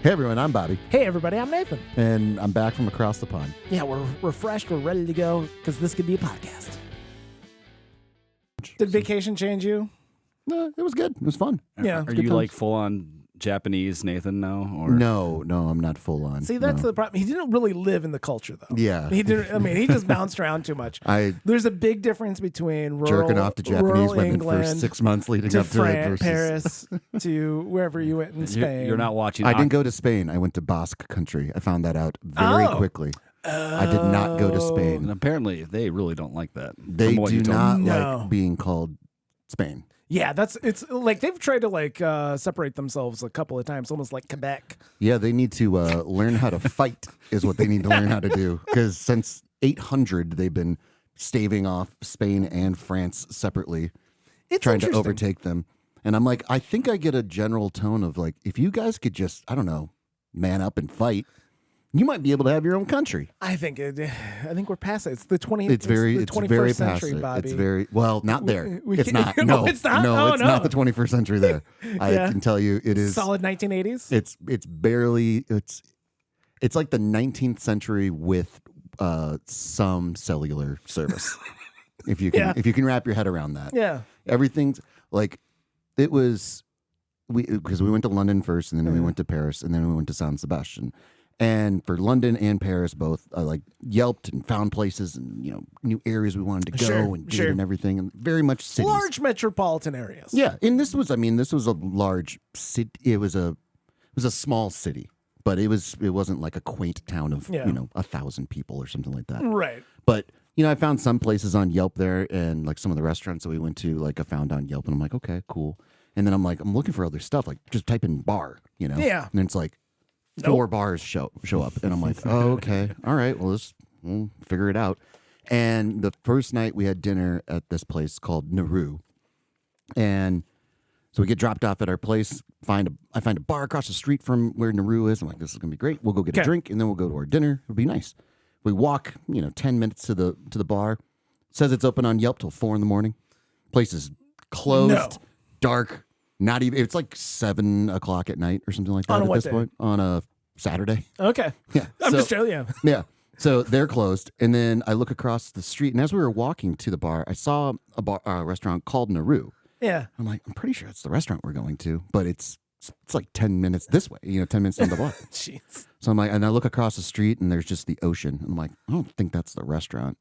Hey everyone, I'm Bobby, Hey everybody, I'm Nathan. and I'm back from across the pond. Yeah, we're refreshed, we're ready to go, because this could be a podcast. Did vacation change you? No, it was good. It was fun. Yeah. Are good you times. like full on Japanese, Nathan, now? Or No, I'm not full on. See, that's no. the problem. He didn't really live in the culture, though. Yeah. He didn't. I mean, he just bounced around too much. There's a big difference between rural, jerking off to Japanese rural women for England 6 months leading to up to it versus... Paris to wherever you went in Spain. You're not watching. I didn't go to Spain. I went to Basque country. I found that out very quickly. I did not go to And Spain. apparently, they really don't like that. They from what do you told not me. No. like being called Spain. Yeah, it's like they've tried to separate themselves a couple of times, almost like Quebec. Yeah, they need to learn how to fight is what they need to learn how to do. Because since 800, they've been staving off Spain and France separately, It's trying to interesting. overtake them. And I'm like, I think I get a general tone of like, if you guys could just, I don't know, man up and fight, you might be able to have your own country. I think we're past it. It's the 20. It's very 21st past century, it. Bobby. It's very well, not there. It's not. Oh, No, it's not? No, Oh, it's no. not the 21st century. There, I Yeah. can tell you, it is Solid 1980s. It's barely. It's like the 19th century with some cellular service. if you can wrap your head around that. Yeah. Everything's like it was. Because we went to London first, and then we went to Paris, and then we went to San Sebastian. And for London and Paris both, I like Yelped and found places and new areas we wanted to go Sure, and did sure. and everything, and very much cities. Large metropolitan areas. Yeah, and this was a large city. It was a small city, but it wasn't like a quaint town of 1,000 people or something like that. Right. But I found some places on Yelp there, and like some of the restaurants that we went to, like I found on Yelp, and I'm like, okay, cool. And then I'm like, I'm looking for other stuff, like just type in bar, Yeah. and it's like 4 bars show up, and I'm like, oh, okay, all right, we'll figure it out. And the first night we had dinner at this place called Nauru, and so we get dropped off at our place. I find a bar across the street from where Nauru is. I'm like, this is gonna be great. We'll go get a Okay. drink, and then we'll go to our dinner. It'll be nice. We walk, 10 minutes to the bar. It says it's open on Yelp till 4 a.m. Place is closed, No. dark. Not even. It's like 7 o'clock at night or something like that On at what this day? point on a Saturday. Okay. Yeah, I'm so- just telling you. Yeah. So they're closed, and then I look across the street, and as we were walking to the bar, I saw a restaurant called Nauru. Yeah. I'm like, I'm pretty sure it's the restaurant we're going to, but it's like 10 minutes this way, 10 minutes down the block. Jeez. So I'm like, and I look across the street, and there's just the ocean. And I'm like, I don't think that's the restaurant.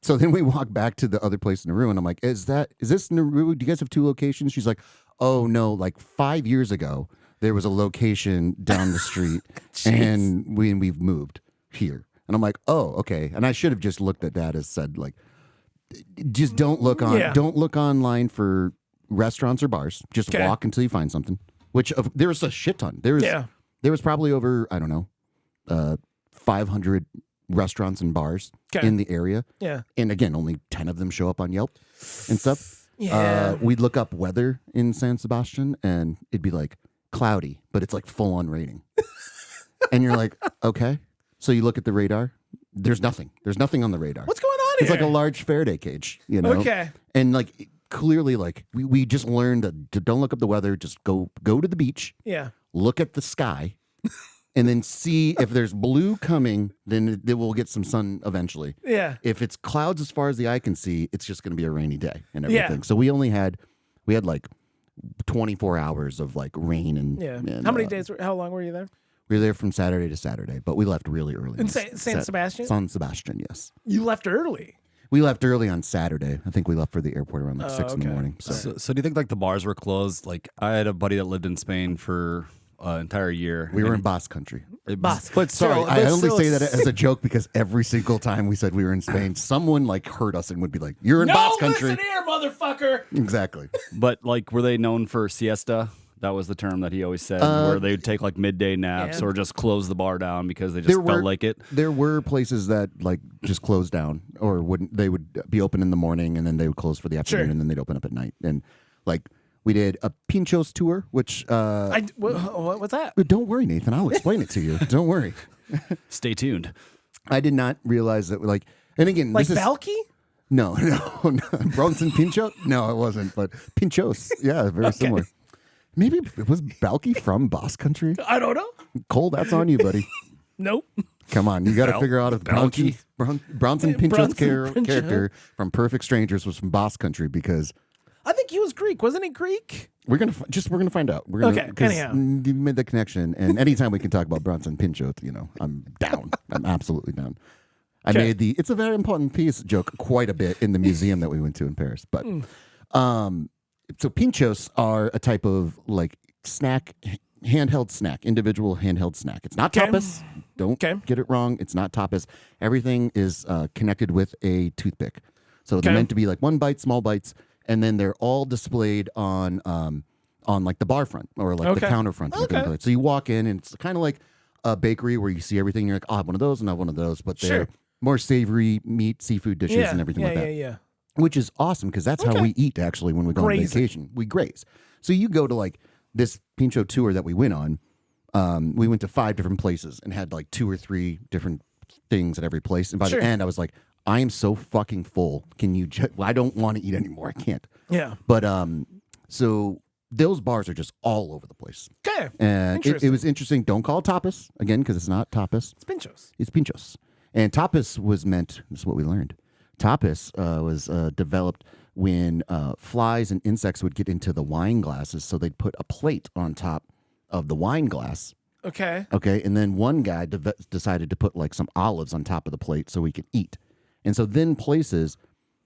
So then we walk back to the other place in Nauru, and I'm like, is this Nauru? Do you guys have 2 locations? She's like, oh no, like 5 years ago, there was a location down the street, and we've moved here. And I'm like, oh, okay. And I should have just looked at that as said, like, just don't look online for restaurants or bars. Just Okay. walk until you find something. Which there's a shit ton. There was probably over, I don't know, 500 restaurants and bars Okay. in the area. Yeah. And again, only 10 of them show up on Yelp and stuff. Yeah. We'd look up weather in San Sebastian, and it'd be like cloudy, but it's like full on raining. And you're like, okay. So you look at the radar. There's nothing. There's nothing on the radar. What's going on It's here? like a large Faraday cage, Okay. And like clearly, like we just learned that don't look up the weather. Just go to the beach, Yeah. look at the sky, and then see if there's blue coming. Then we'll get some sun eventually. Yeah. If it's clouds as far as the eye can see, it's just going to be a rainy day and Yeah. everything. So we had like 24 hours of like rain and Yeah. and, How many days? How long were you there? We were there from Saturday to Saturday, but we left really early. In San Sebastian? San Sebastian, yes. You left early. We left early on Saturday. I think we left for the airport around like 6 in the okay. morning. So So do you think like the bars were closed? Like I had a buddy that lived in Spain for an entire year. we were in Basque country. Basque. But Sorry, still, I but only still, say that as a joke because every single time we said we were in Spain, someone like heard us and would be like, "You're in Basque country." listen here, motherfucker. Exactly. But like, were they known for siesta? That was the term that he always said, where they would take like midday naps Yeah. or just close the bar down because they just felt like it. There were places that like just closed down or wouldn't. They would be open in the morning and then they would close for the afternoon Sure. and then they'd open up at night. And like we did a Pinchos tour, which What's that? don't worry, Nathan. I'll explain it to you. Don't worry. Stay tuned. I did not realize that like. And again, Like this is, Valky? no. Bronson Pincho? No, it wasn't. But Pinchos, yeah, very similar. Maybe was Balky from Boss Country? I don't know. Cole, that's on you, buddy. Nope. Come on, you got to figure out if Balky. Bronson Pinchot's Bronson Pinchot. character from Perfect Strangers was from Boss Country, because I think he was Greek. Wasn't he Greek? we're gonna find out. We're gonna, Okay, 'cause anyhow. you made the connection, and anytime we can talk about Bronson Pinchot, I'm down. I'm absolutely down. I Okay. made the "it's a very important piece" joke quite a bit in the museum that we went to in Paris, but so pinchos are a type of like snack, handheld snack, individual handheld snack. It's not Okay. tapas. Don't Okay. get it wrong. It's not tapas. Everything is connected with a toothpick. So they're Okay. meant to be like one bite, small bites, and then they're all displayed on like the bar front or like the Okay. counter front. Okay. So you walk in and it's kind of like a bakery where you see everything. You're like, oh, I have one of those and I have one of those, but they're Sure. more savory meat, seafood dishes, Yeah. and everything yeah, like that. yeah. Which is awesome because that's how Okay. we eat actually when we go on Grazing. vacation. We graze. So you go to like this Pincho tour that we went on. We went to 5 different places and had like 2 or 3 different things at every place. And by Sure. the end, I was like, I am so fucking full. Can you I don't want to eat anymore. I can't. Yeah. But so those bars are just all over the place. Okay. And it Interesting. was interesting. Don't call it tapas again because it's not tapas. It's Pinchos. It's pinchos. And tapas was meant, this is what we learned. Tapas was developed when flies and insects would get into the wine glasses. So they'd put a plate on top of the wine glass. Okay. Okay. And then one guy decided to put like some olives on top of the plate so we could eat. And so then places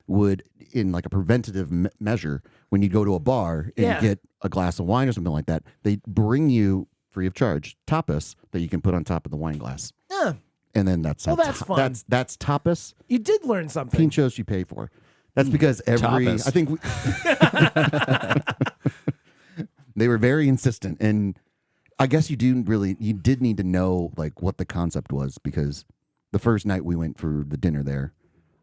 would, in like a preventative measure, when you go to a bar and Yeah. get a glass of wine or something like that, they bring you free of charge tapas that you can put on top of the wine glass. Yeah. And then that's Well, how that's fun. that's tapas. You did learn something. Pinchos you pay for. That's because Tapas. I think they were very insistent, and I guess you did need to know like what the concept was, because the first night we went for the dinner there,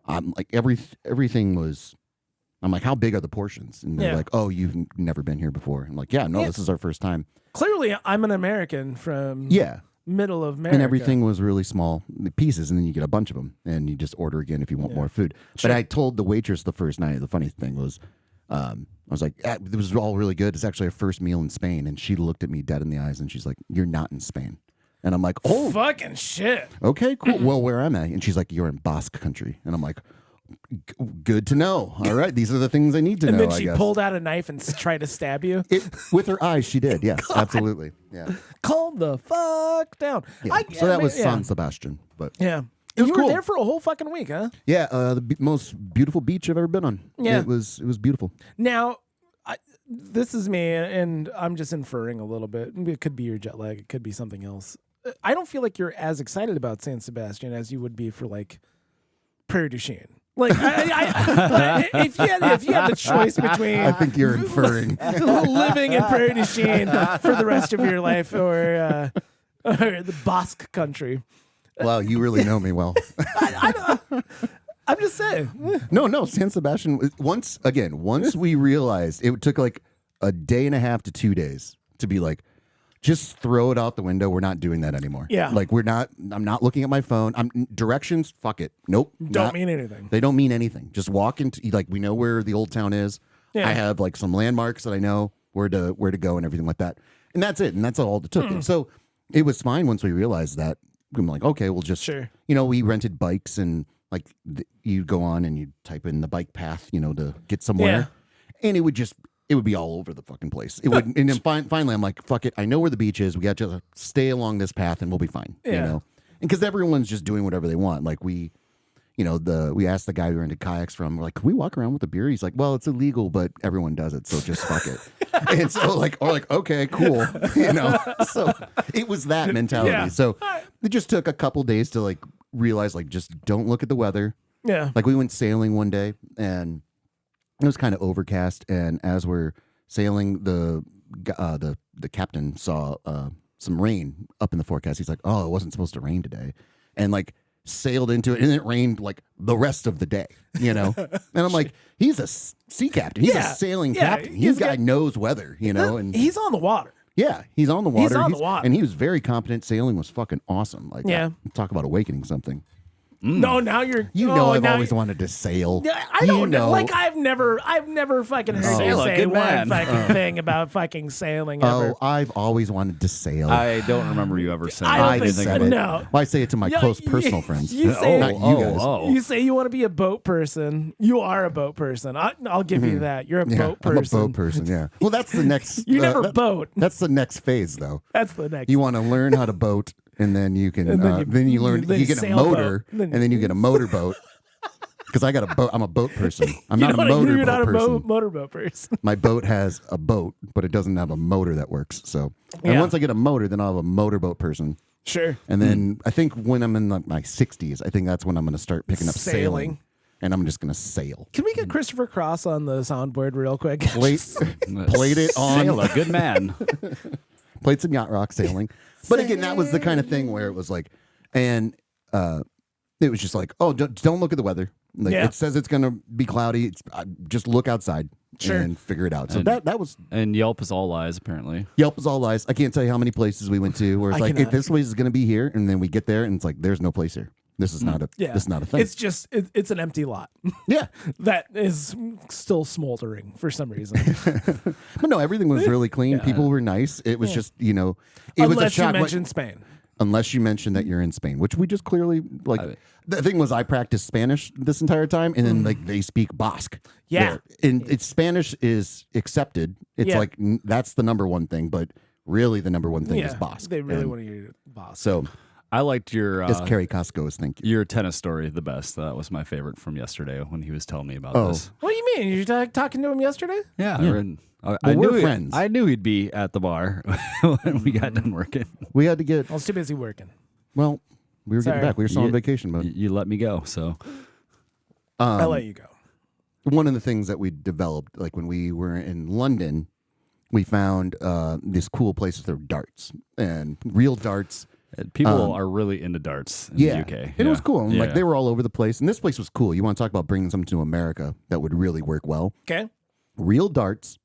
like everything was. I'm like, how big are the portions? And they're Yeah. like, oh, you've never been here before. I'm like, yeah, no, Yeah. this is our first time. Clearly, I'm an American from Yeah. middle of America. And everything was really small pieces, and then you get a bunch of them, and you just order again if you want more food. Sure. But I told the waitress the first night, the funny thing was, I was like, it was all really good. It's actually our first meal in Spain. And she looked at me dead in the eyes, and she's like, you're not in Spain. And I'm like, oh, Fucking shit. okay, cool. Well, where am I? And she's like, you're in Basque country. And I'm like, good to know. All right, these are the things I need to And know, then I she guess. pulled out a knife and tried to stab you. With her eyes, she did. Yes, absolutely. Yeah. Calm the fuck down. Yeah. So that was yeah. San Sebastian. But Yeah. It was you cool. were there for a whole fucking week, huh? yeah, the most beautiful beach I've ever been on. Yeah. It was beautiful. Now, this is me, and I'm just inferring a little bit. It could be your jet lag. It could be something else. I don't feel like you're as excited about San Sebastian as you would be for like Prairie du Chien. Like, if you had the choice between I think you're inferring. living in Prairie du Chien for the rest of your life or the Basque country, Wow, you really know me well. I'm just saying. No, San Sebastian. Once we realized, it took like a day and a half to 2 days to be like, just throw it out the window. We're not doing that anymore. Yeah. Like I'm not looking at my phone. Directions. Fuck it. Nope. Don't mean anything. They don't mean anything. Just walk into, like, we know where the old town is. Yeah. I have like some landmarks that I know where to go and everything like that. And that's it. And that's all it took. Hmm. And so it was fine once we realized that. I'm like, okay, we'll just, Sure. we rented bikes, and like you go on and you type in the bike path, to get somewhere. And it would be all over the fucking place. It would, and then finally I'm like, fuck it. I know where the beach is. We got to stay along this path and we'll be fine. Yeah. And because everyone's just doing whatever they want. Like we asked the guy we rented kayaks from, we're like, can we walk around with a beer? He's like, well, it's illegal, but everyone does it, so just fuck it. And so okay, cool. So it was that mentality. Yeah. So it just took a couple days to like realize, like, just don't look at the weather. Yeah. Like we went sailing one day and it was kind of overcast, and as we're sailing, the captain saw some rain up in the forecast. He's like, oh, it wasn't supposed to rain today. And like sailed into it, and it rained like the rest of the day, And I'm like, he's a sea captain. He's Yeah. a sailing Yeah, captain. he's This guy got- knows weather, and He's on the water. yeah, he's on the water. He's on the water. And he was very competent. Sailing was fucking awesome. Like, Yeah. talk about awakening something. No, now you're. You know, I've now always wanted to sail. Yeah, I don't know. Like I've never fucking heard you Sailor, say good one man. fucking thing about fucking sailing ever. Oh, I've always wanted to sail. I don't remember you ever saying I don't I've think anything. so. said it. No. Well, I say it to my Yeah, close personal friends. you say- not you guys. You say you want to be a boat person. You are a boat person. I'll give you that. You're a Yeah, boat person. I'm a boat person. Yeah. Well, that's the next. You never boat. That's the next phase, though. That's the next. You want to learn how to boat, and then you can. And then you- you learn. then You get a sailboat. motor, Then- and then you get a motorboat. Because I got a boat. I'm a boat person. I'm not a you're motorboat not a person. motorboat person. My boat has a boat, but it doesn't have a motor that works. So, and Yeah. once I get a motor, then I'll have a motorboat person. Sure. And then I think when I'm in like my 60s, I think that's when I'm going to start picking up Sailing. sailing, and I'm just going to sail. Can we get Christopher Cross on the soundboard real quick? Played it on. Sailor, good man. Played some yacht rock sailing, but again, that was the kind of thing where it was like, and it was just like, oh, don't look at the weather. Like Yeah. it says it's going to be cloudy. It's just look outside Sure. and figure it out. So And- that was And Yelp is all lies, apparently. Yelp is all lies. I can't tell you how many places we went to where it's I like, cannot. this place is going to be here, and then we get there and it's like, there's no place here. This is not a. Yeah. This is not a thing. It's just it's an empty lot Yeah, that is still smoldering for some reason. but no, everything was really clean. People were nice. It was just it was a Unless you shock. mention Spain. Unless you mention that you're in Spain, which we just clearly like. The thing was, I practiced Spanish this entire time, and then like they speak Basque. Yeah. there. And it's Spanish is accepted. It's Yeah. like that's the number one thing, but really the number one thing is Basque. They really And want to hear your boss. So I liked your as Carrie Costco is thank you. your tennis story the best. That was my favorite from yesterday when he was telling me about Oh. this. What do you mean? You talking to him yesterday? Yeah, I Well, knew we're friends. I knew he'd be at the bar when we got done working. We had to get I was too busy working. well. We were Sorry. getting back. We were still on You- vacation mode. You let me go, so I'll let you go. One of the things that we developed, like when we were in London, we found this cool place to throw darts and real darts. people are really into darts in Yeah, the UK. and it was cool. And, Like Yeah. they were all over the place, and this place was cool. You want to talk about bringing something to America that would really work well? Okay. Real darts,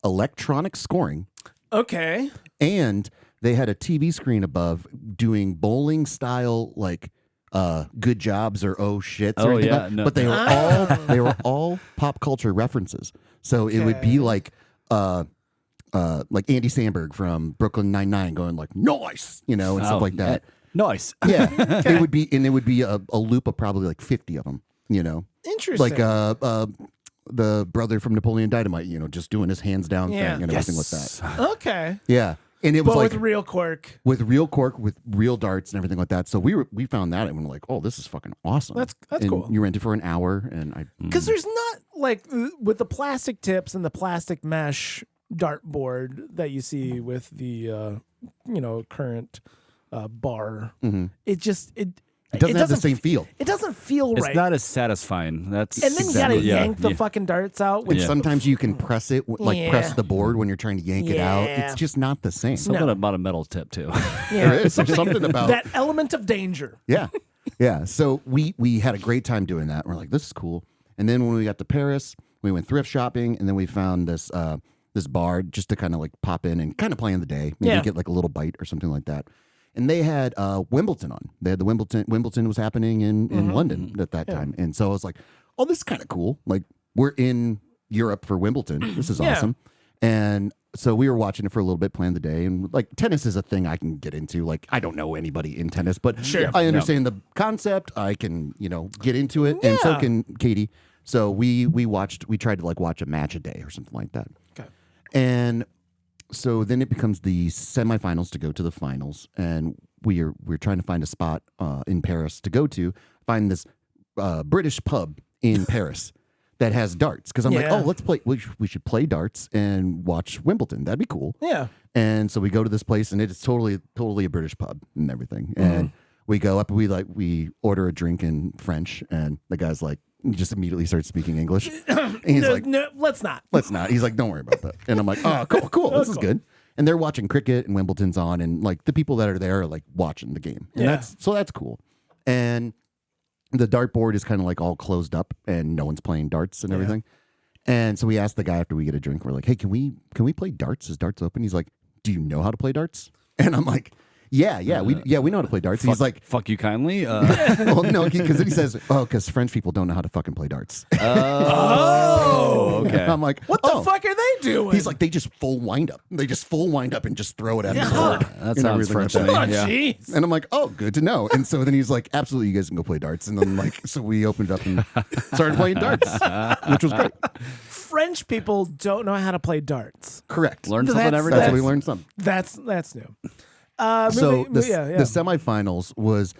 electronic scoring, Okay. and they had a TV screen above doing bowling style like good jobs or oh shits or Oh, anything yeah, like- no. but they were all pop culture references. So it would be like Andy Samberg from Brooklyn Nine-Nine going like nice, and stuff like that. Nice. Yeah, it would be a loop of probably like 50 of them. Interesting. Like the brother from Napoleon Dynamite, just doing his hands down Yeah. thing and everything like that. Okay. Yeah, and it was But like with real cork. with real cork, with real darts and everything like that. So we found that and we're like, oh, this is fucking awesome. That's And cool. You rent it for an hour, and I Because there's not like with the plastic tips and the plastic mesh dartboard that you see with the current bar. It just it doesn't have the same feel. It doesn't feel It's right. not as satisfying. That's and then exactly, you gotta yank the yeah. fucking darts out. And Which sometimes you can press it, like press Yeah. the board when you're trying to yank it out. Yeah. It's just not the same. Something about a metal tip too. There is. There's something about that element of danger. Yeah. Yeah. So we had a great time doing that. We're like, this is cool. And then when we got to Paris, we went thrift shopping, and then we found this this bar just to kind of like pop in and kind of play in the day, maybe Yeah. get like a little bite or something like that. And they had Wimbledon on. They had the Wimbledon was happening in London at that time. And so I was like, oh, this is kind of cool. Like we're in Europe for Wimbledon. This is Yeah. awesome. And so we were watching it for a little bit, playing the day, and like tennis is a thing I can get into. Like I don't know anybody in tennis, but Sure. I understand the concept. I can get into it, and so Yeah. can Katie. So we tried to like watch a match a day or something like that. Okay. And so then it becomes the semifinals to go to the finals, and we're trying to find a spot in Paris to go to. Find this British pub in Paris that has darts, because I'm like, Yeah. oh, let's play. We should play darts and watch Wimbledon. That'd be cool. Yeah. And so we go to this place, and it's totally a British pub and everything. Mm-hmm. And we go up, we order a drink in French, and the guy's like, he just immediately starts speaking English. And he's No, like, no, let's not. let's not. He's like, don't worry about that. And I'm like, oh, cool. This is cool. good. And they're watching cricket, and Wimbledon's on, and like the people that are there are like watching the game. And Yeah. that's cool. And the dartboard is kind of like all closed up, and no one's playing darts and everything. And so we asked the guy after we get a drink, we're like, hey, can we play darts? Is darts open? He's like, do you know how to play darts? And I'm like, yeah, we know how to play darts. He's like, fuck you kindly. well, no, because then he says, oh, because French people don't know how to fucking play darts. Oh, okay. I'm like, What the fuck are they doing? He's like, they just full wind up. They just full wind up and just throw it at his board. That and sounds everything French like to that. me. Oh, Yeah. jeez. And I'm like, oh, good to know. And so then he's like, absolutely, you guys can go play darts. And then like, so we opened up and started playing darts, which was great. French people don't know how to play darts. Correct. Learn something That's- every That's day. what we learned some. That's new. So the yeah. semifinals was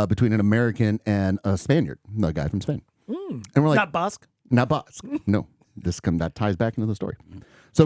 between an American and a Spaniard, a guy from Spain. And we're like, Not Basque. not Basque. No, that ties back into the story. So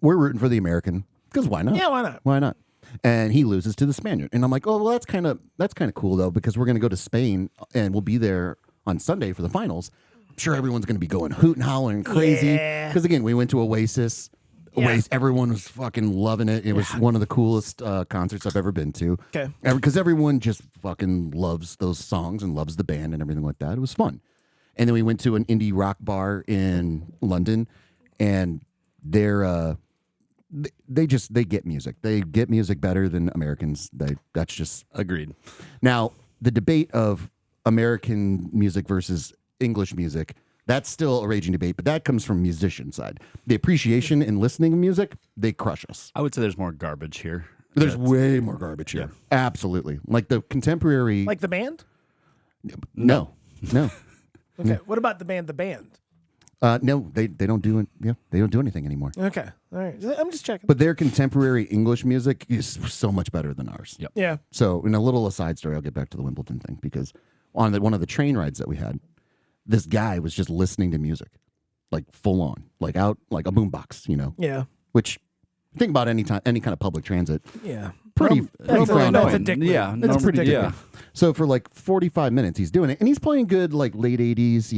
we're rooting for the American because why not? Yeah, why not? Why not? And he loses to the Spaniard, and I'm like, oh well, that's kind of cool though because we're gonna go to Spain and we'll be there on Sunday for the finals. I'm sure everyone's gonna be going hoot and hollering crazy Yeah. because again we went to Oasis. Yeah. Everyone was fucking loving it. It was one of the coolest concerts I've ever been to. Okay. Because everyone just fucking loves those songs and loves the band and everything like that. It was fun. And then we went to an indie rock bar in London, and they get music. They get music better than Americans. That's just Agreed. now the debate of American music versus English music. That's still a raging debate, but that comes from musician side. The appreciation in listening to music, they crush us. I would say there's more garbage here. There's way more garbage here. Absolutely. Like the contemporary. Like the band? no. Okay. What about the band? The band. No, they don't do it. Yeah, they don't do anything anymore. Okay. All right. I'm just checking. But their contemporary English music is so much better than ours. Yep. yeah. So, in a little aside story, I'll get back to the Wimbledon thing because on one of the train rides that we had, this guy was just listening to music, like full on, like out, like a boombox, Yeah. Which think about any kind of public transit, Yeah. pretty That's frowned a on. dick Yeah, move. no, That's pretty ridiculous. yeah. So for like 45 minutes, he's doing it, and he's playing good, like late 80s,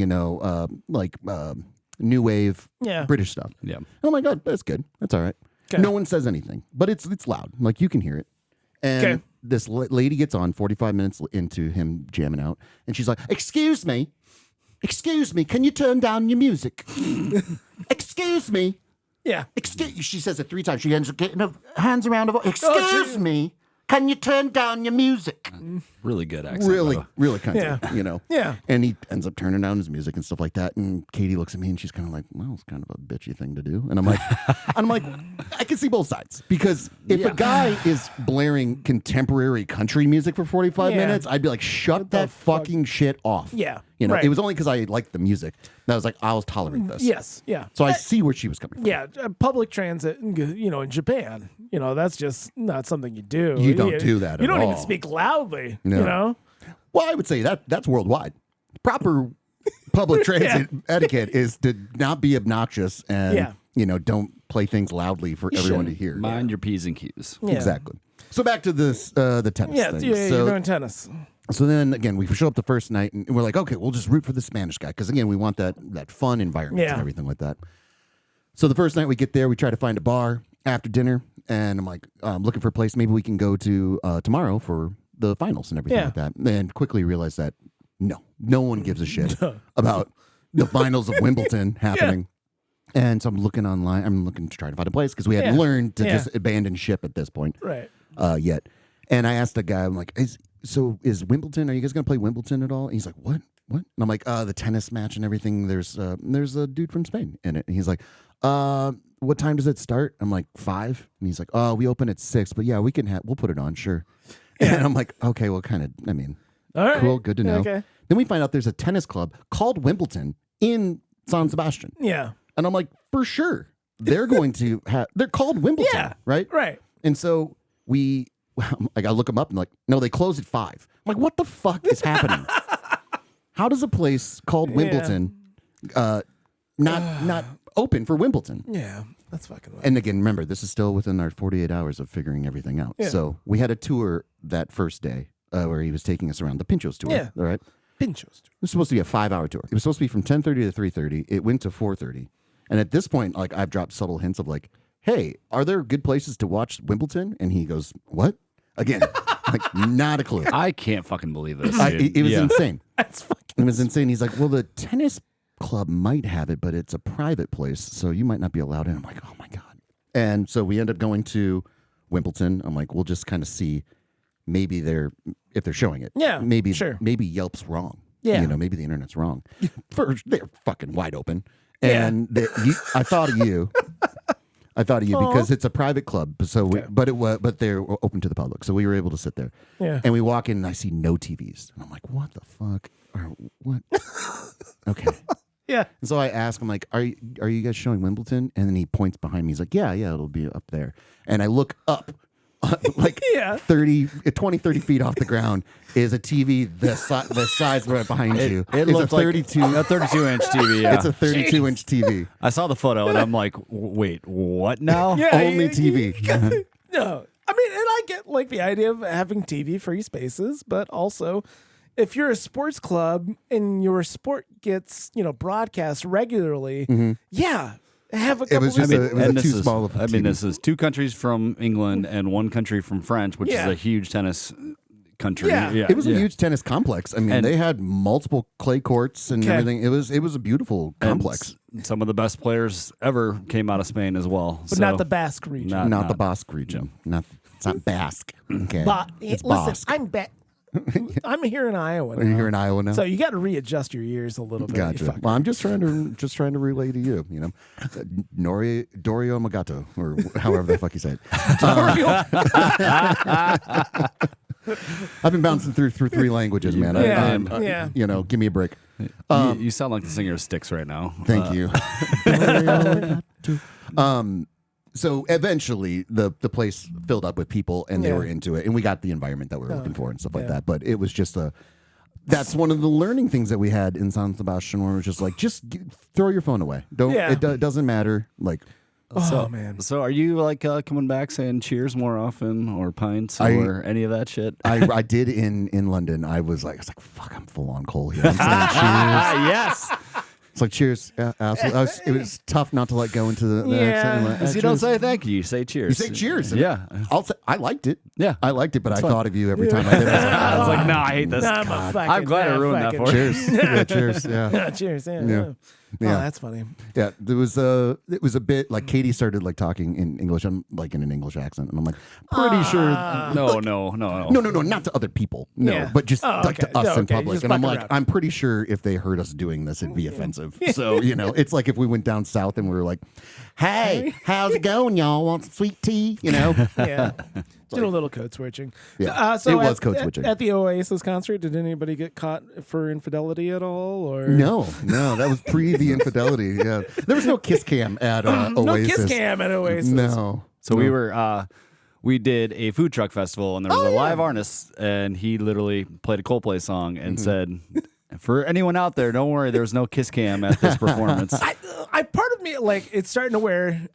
new wave, Yeah. British stuff. Yeah. And I'm like, oh, that's good. That's all right. Okay. No one says anything, but it's loud. Like you can hear it. And Okay. this lady gets on 45 minutes into him jamming out, and she's like, excuse me, can you turn down your music? Excuse me. Yeah. She says it 3 times. She ends up getting her hands around her. Excuse geez. me, can you turn down your music? Really good accent. Really, brother. really kind Yeah. of, Yeah. And he ends up turning down his music and stuff like that. And Katie looks at me and she's kind of like, well, it's kind of a bitchy thing to do. And I'm like, I can see both sides because if a guy is blaring contemporary country music for 45 Yeah. minutes, I'd be like, shut the that fuck? fucking shit off. Yeah, You know, right. it was only because I liked the music that I was like, I'll tolerate this. Yes. Yeah. So I see where she was coming from. Yeah, public transit, in Japan, that's just not something you do. You don't do that You at don't even all. speak loudly. No. You know. Well, I would say that's worldwide. Proper public transit etiquette is to not be obnoxious and don't play things loudly for everyone to hear. Mind your P's and Q's. Yeah. Exactly. So back to this the tennis Yeah, thing. you're so, doing tennis. so then again, we show up the first night and we're like, okay, we'll just root for the Spanish guy because again, we want that fun environment Yeah. and everything like that. So the first night we get there, we try to find a bar after dinner, and I'm like, looking for a place maybe we can go to tomorrow for the finals and everything Yeah. like that. And quickly realized that no one gives a shit about the finals of Wimbledon happening. And so I'm looking online. I'm looking to try to find a place because we hadn't Yeah. learned to Yeah. just abandon ship at this point Right. yet. And I asked the guy, I'm like, is Wimbledon, are you guys going to play Wimbledon at all? And he's like, what? And I'm like, the tennis match and everything. There's a dude from Spain in it. And he's like, what time does it start? I'm like, 5. And he's like, oh, we open at 6, but yeah, we'll put it on. Sure. And I'm like, okay, well, All right. cool. Good to know. Okay. Then we find out there's a tennis club called Wimbledon in San Sebastian. Yeah. And I'm like, for sure. They're going to they're called Wimbledon, Yeah. right? Right. And so I gotta look them up and like, no, they close at 5. I'm like, what the fuck is happening? How does a place called Wimbledon not open for Wimbledon? Yeah. That's fucking right. And again, remember, this is still within our 48 hours of figuring everything out. Yeah. So we had a tour that first day where he was taking us around the Pinchos tour. Yeah. All right. Pinchos. It was supposed to be a 5-hour tour. It was supposed to be from 10:30 to 3:30. It went to 4:30. And at this point, like I've dropped subtle hints of like, hey, are there good places to watch Wimbledon? And he goes, what? Again, like not a clue. I can't fucking believe this. It dude. was Yeah. insane. That's fucking. It was insane. He's like, well, the tennis club might have it, but it's a private place, so you might not be allowed in. I'm like, oh my God. And so we end up going to Wimbledon. I'm like, we'll just kind of see maybe if they're showing it. Yeah, maybe sure. maybe Yelp's wrong. Yeah. Maybe the internet's wrong. They're fucking wide open. Yeah. And I thought of you. I thought of you because it's a private club. So, but they're open to the public. So we were able to sit there. Yeah. And we walk in and I see no TVs. And I'm like, what the fuck? Or what? Okay. Yeah. And so I ask him, like, are you guys showing Wimbledon? And then he points behind me. He's like, yeah, it'll be up there. And I look up, like Yeah. 20, 30 feet off the ground is a TV the size right behind you. It It's looked a 32. like a 32-inch TV. Yeah. It's a 32-inch TV. I saw the photo and I'm like, wait, what now? Yeah, Only you- TV. No, I mean, and I get like the idea of having TV free spaces, but also if you're a sports club and your sport gets broadcast regularly, yeah, have a couple. It was just of- it was And too this small of a I mean, TV. this is 2 countries from England and 1 country from France, which Yeah. is a huge tennis country. Yeah. It was a huge tennis complex. I mean, And- they had multiple clay courts and Okay. everything. It was a beautiful And complex. some of the best players ever came out of Spain as well. but not the Basque region. Not the Basque region. It's not Basque. Okay. It's Listen, Basque. I'm here in Iowa. Are you now. here in Iowa now? So you got to readjust your ears a little bit. you Gotcha. fuck. Well, I'm just trying to relay to you. Dorio Magato, or however the fuck you say it. I've been bouncing through 3 languages, man. Yeah. Give me a break. you sound like the singer of Styx right now. Thank you. So eventually the place filled up with people and they Yeah. were into it and we got the environment that we were looking for and stuff like Yeah. that. But it was just that's one of the learning things that we had in San Sebastian where it was just like, throw your phone away. Don't, Yeah. it doesn't matter. Like, Oh man. So are you like coming back saying cheers more often or pints I- or any of that shit? I did in London. I was like, fuck, I'm full on Cole here. I'm saying cheers. Yes. It's like, cheers. Yeah, absolutely. It was tough not to let go into the Yeah. accent. Like, Because you don't say thank you, you say cheers. You say cheers. and Yeah. I liked it. Yeah. I liked it, but I thought of you every time I did it. I was like, no, I hate this. Nah, I'm glad I ruined that for you. Cheers. Yeah, cheers. Yeah. Cheers. Yeah. Yeah. Oh, Yeah. that's funny. Yeah. It was a bit like Katie started like talking in English. I'm like in an English accent. And I'm like, pretty sure. No. No, not to other people. No, Yeah. but just Oh, like okay. to us No, in okay. public. Just And I'm fuck like, around. I'm pretty sure if they heard us doing this, it'd be offensive. So, it's like if we went down south and we were like, hey, how's it going, y'all? Want some sweet tea? Yeah. Did a little code switching. Yeah. So It was at- code switching. At the Oasis concert, did anybody get caught for infidelity at all? Or No, that was pre the infidelity. Yeah. There was no kiss cam at Oasis. no kiss cam at Oasis. No. So we were we did a food truck festival and there was a live artist and he literally played a Coldplay song and said, for anyone out there, don't worry, there was no kiss cam at this performance. I part of me like it's starting to wear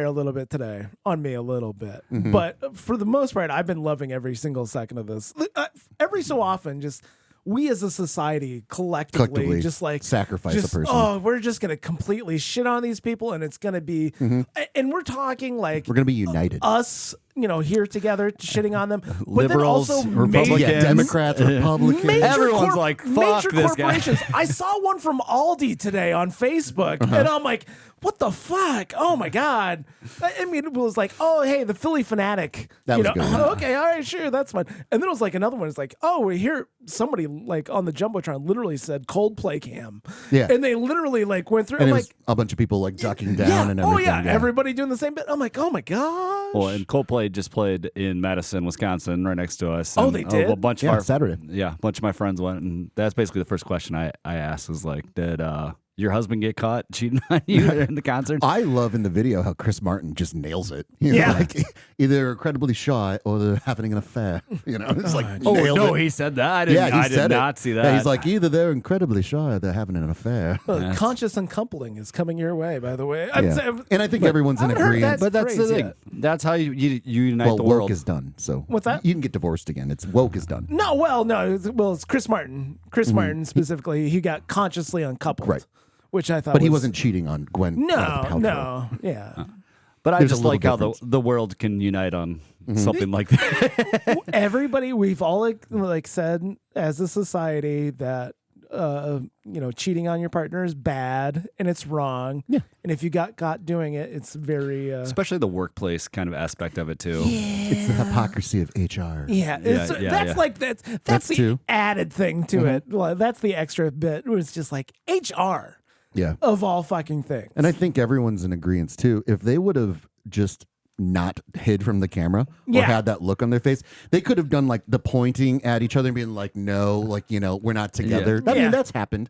a little bit today on me a little bit, but for the most part, I've been loving every single second of this. Every so often, just we as a society collectively just like sacrifice a person. Oh, we're just gonna completely shit on these people, and it's gonna be, and we're talking like We're gonna be united. us, here together shitting on them, but Liberals, then also Republicans. Yeah, Democrats, Republicans. Major Everyone's like, fuck major this guy. corporations. I saw one from Aldi today on Facebook, and I'm like, what the fuck? Oh my god! I mean, it was like, oh hey, the Philly fanatic. That was a good one. Okay, all right, sure, that's fine. And then it was like another one. It's like, oh, we hear somebody like on the jumbotron literally said Coldplay cam. Yeah. and they literally like went through. And I'm it like, was a bunch of people like ducking down yeah, and oh everything. yeah, everybody doing the same bit. I'm like, oh my gosh. Well, and Coldplay just played in Madison, Wisconsin, right next to us. Oh, And they did? A bunch Yeah, of our, Saturday. Yeah, a bunch of my friends went, and that's basically the first question I asked was like, did your husband get caught cheating on you in the concert? I love in the video how Chris Martin just nails it. Yeah. Like, either incredibly shy or they're having an affair. It's like Oh nailed no, it. he said that. I didn't. he I did said not it. see that. Yeah, he's like either they're incredibly shy or they're having an affair. Conscious uncoupling is coming your way, by the way. Yeah. And I think everyone's in I haven't heard agreement. that but that's the phrase thing. yet. That's how you unite Well, the woke world. is done. So What's that? You can get divorced again. It's woke is done. No, it's Chris Martin. Chris Martin specifically. He got consciously uncoupled, Right. which I thought. But he was- wasn't cheating on Gwen. No, Paltrow. no, yeah. But I There's a just little like how difference. the world can unite on something like that. Everybody, we've all like said as a society that cheating on your partner is bad and it's wrong. Yeah. And if you got caught doing it, it's very Especially the workplace kind of aspect of it too. It's the hypocrisy of HR. that's That's the too. added thing to it. Well, that's the extra bit. It was just like HR Yeah. of all fucking things. And I think everyone's in agreement too. If they would have just not hid from the camera or Yeah. had that look on their face, they could have done like the pointing at each other and being like, no, like, we're not together. I Yeah. mean, that's happened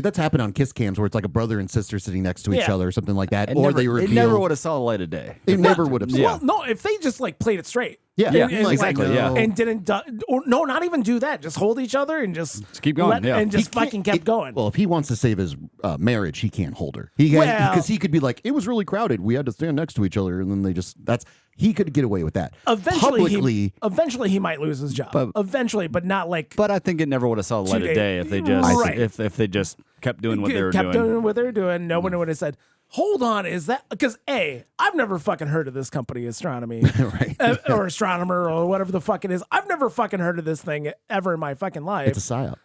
that's happened on kiss cams where it's like a brother and sister sitting next to each Yeah. other or something like that. It Or never, they it reveal. never would have saw the light of day. They never would have. Well, no, if they just like played it straight. Yeah. And- Yeah, and, exactly, like, yeah. And didn't or no, not even do that. Just hold each other and just keep going, yeah. and just He can't- fucking kept going. Well, if he wants to save his marriage, he can't hold her. Well- Because he could be like, it was really crowded. We had to stand next to each other, and then he could get away with that. Eventually, he might lose his job. Eventually, but not like But I think it never would have saw the light of days. day if they just Right. if they just kept doing what they were kept doing. what they were doing. No one would have said, "Hold on, is that?" Because I've never fucking heard of this company, Astronomy, Right. or Astronomer, or whatever the fuck it is. I've never fucking heard of this thing ever in my fucking life. It's a psyop.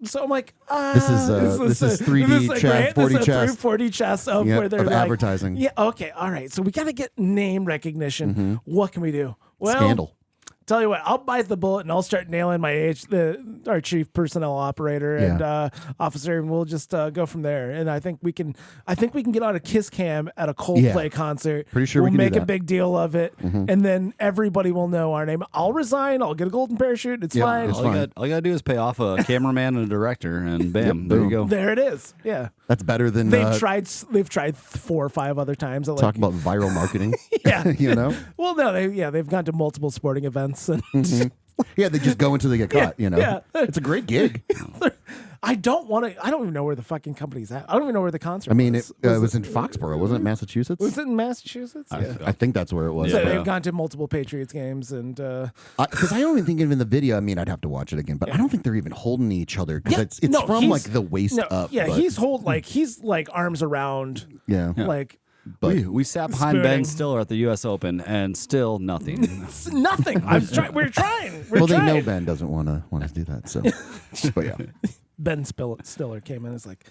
So I'm like, This is 3D chess, 4D chess. 4D chess of Yep, where they're of like, advertising. Yeah, okay, all right. So we got to get name recognition. What can we do? Well, Scandal. Tell you what, I'll bite the bullet and I'll start nailing our chief personnel operator and officer, and we'll just go from there. And I think we can get on a kiss cam at a Coldplay concert. Pretty sure we we'll can do make a that. big deal of it, and then everybody will know our name. I'll resign. I'll get a golden parachute. It's Yeah, fine. it's All you, fine. got, all you gotta do is pay off a cameraman and a director, and bam, there you go. There it is. Yeah, That's better than they've tried 4 or 5 other times. At, talk about viral marketing. yeah, Well, no, they've gone to multiple sporting events and. Yeah, they just go until they get caught. yeah. It's a great gig. I don't even know where the fucking company's at. I don't even know where the concert I mean, was. it was in Foxborough, wasn't it? Massachusetts. Was it in Massachusetts? Yeah. I think that's where it was. So Yeah. they've gone to multiple Patriots games and Because I don't even think even the video. I mean, I'd have to watch it again, but I don't think they're even holding each other because it's no, from he's- like the waist no, up. yeah, but- he's like arms around yeah. like But We sat behind Spooning. Ben Stiller at the U.S. Open, and still nothing. it's nothing. We're trying. well, they know Ben doesn't want to do that. So, but yeah, Ben Stiller came in and is like,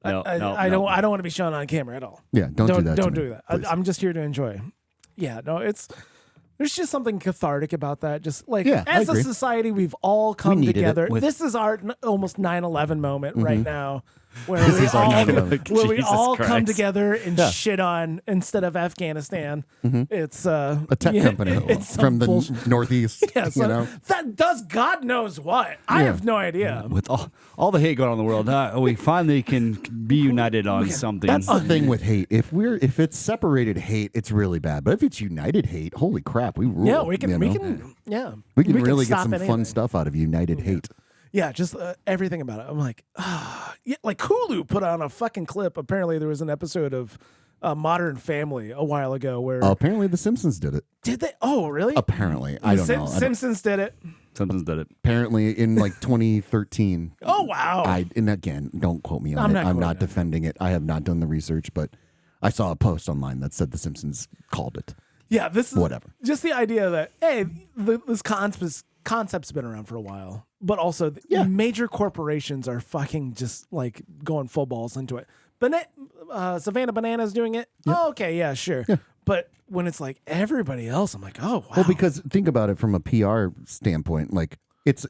I No, don't want to be shown on camera at all. yeah. Don't do that. Don't to do me, that. please. I'm just here to enjoy. Yeah, no, there's just something cathartic about that. Just like Yeah, I as a agree. society, we've all come needed it together. with- This is our almost 9/11 moment right now, where we is our all 9/11. where we Jesus all come Christ. together and Yeah. shit on instead of Afghanistan. It's a tech company it's some from the bullshit. northeast. Yeah, so you know, that does God knows what. I Yeah. have no idea. With all the hate going on in the world, we finally can be united on something. that's the thing with hate. If it's separated hate, it's really bad. But if it's united hate, holy crap, we rule. Yeah, we can. you We know? can. Yeah, We can really get stop some fun anything. stuff out of united hate. Yeah, just everything about it. I'm like, yeah, like Hulu put on a fucking clip. Apparently, there was an episode of Modern Family a while ago where Apparently, The Simpsons did it. did they? Oh, really? Apparently, I don't know. Simpsons did it. Simpsons did it. Apparently, in like 2013. Oh wow! And again, don't quote me on I'm it. not I'm quoting not it. defending it. I have not done the research, but I saw a post online that said The Simpsons called it. Yeah, this is Whatever. Just the idea that this concept's been around for a while, but also major corporations are fucking just like going full balls into it. Savannah Banana's doing it. Oh, okay, yeah, sure. But when it's like everybody else, I'm like, oh wow. Well, because think about it from a PR standpoint, like it's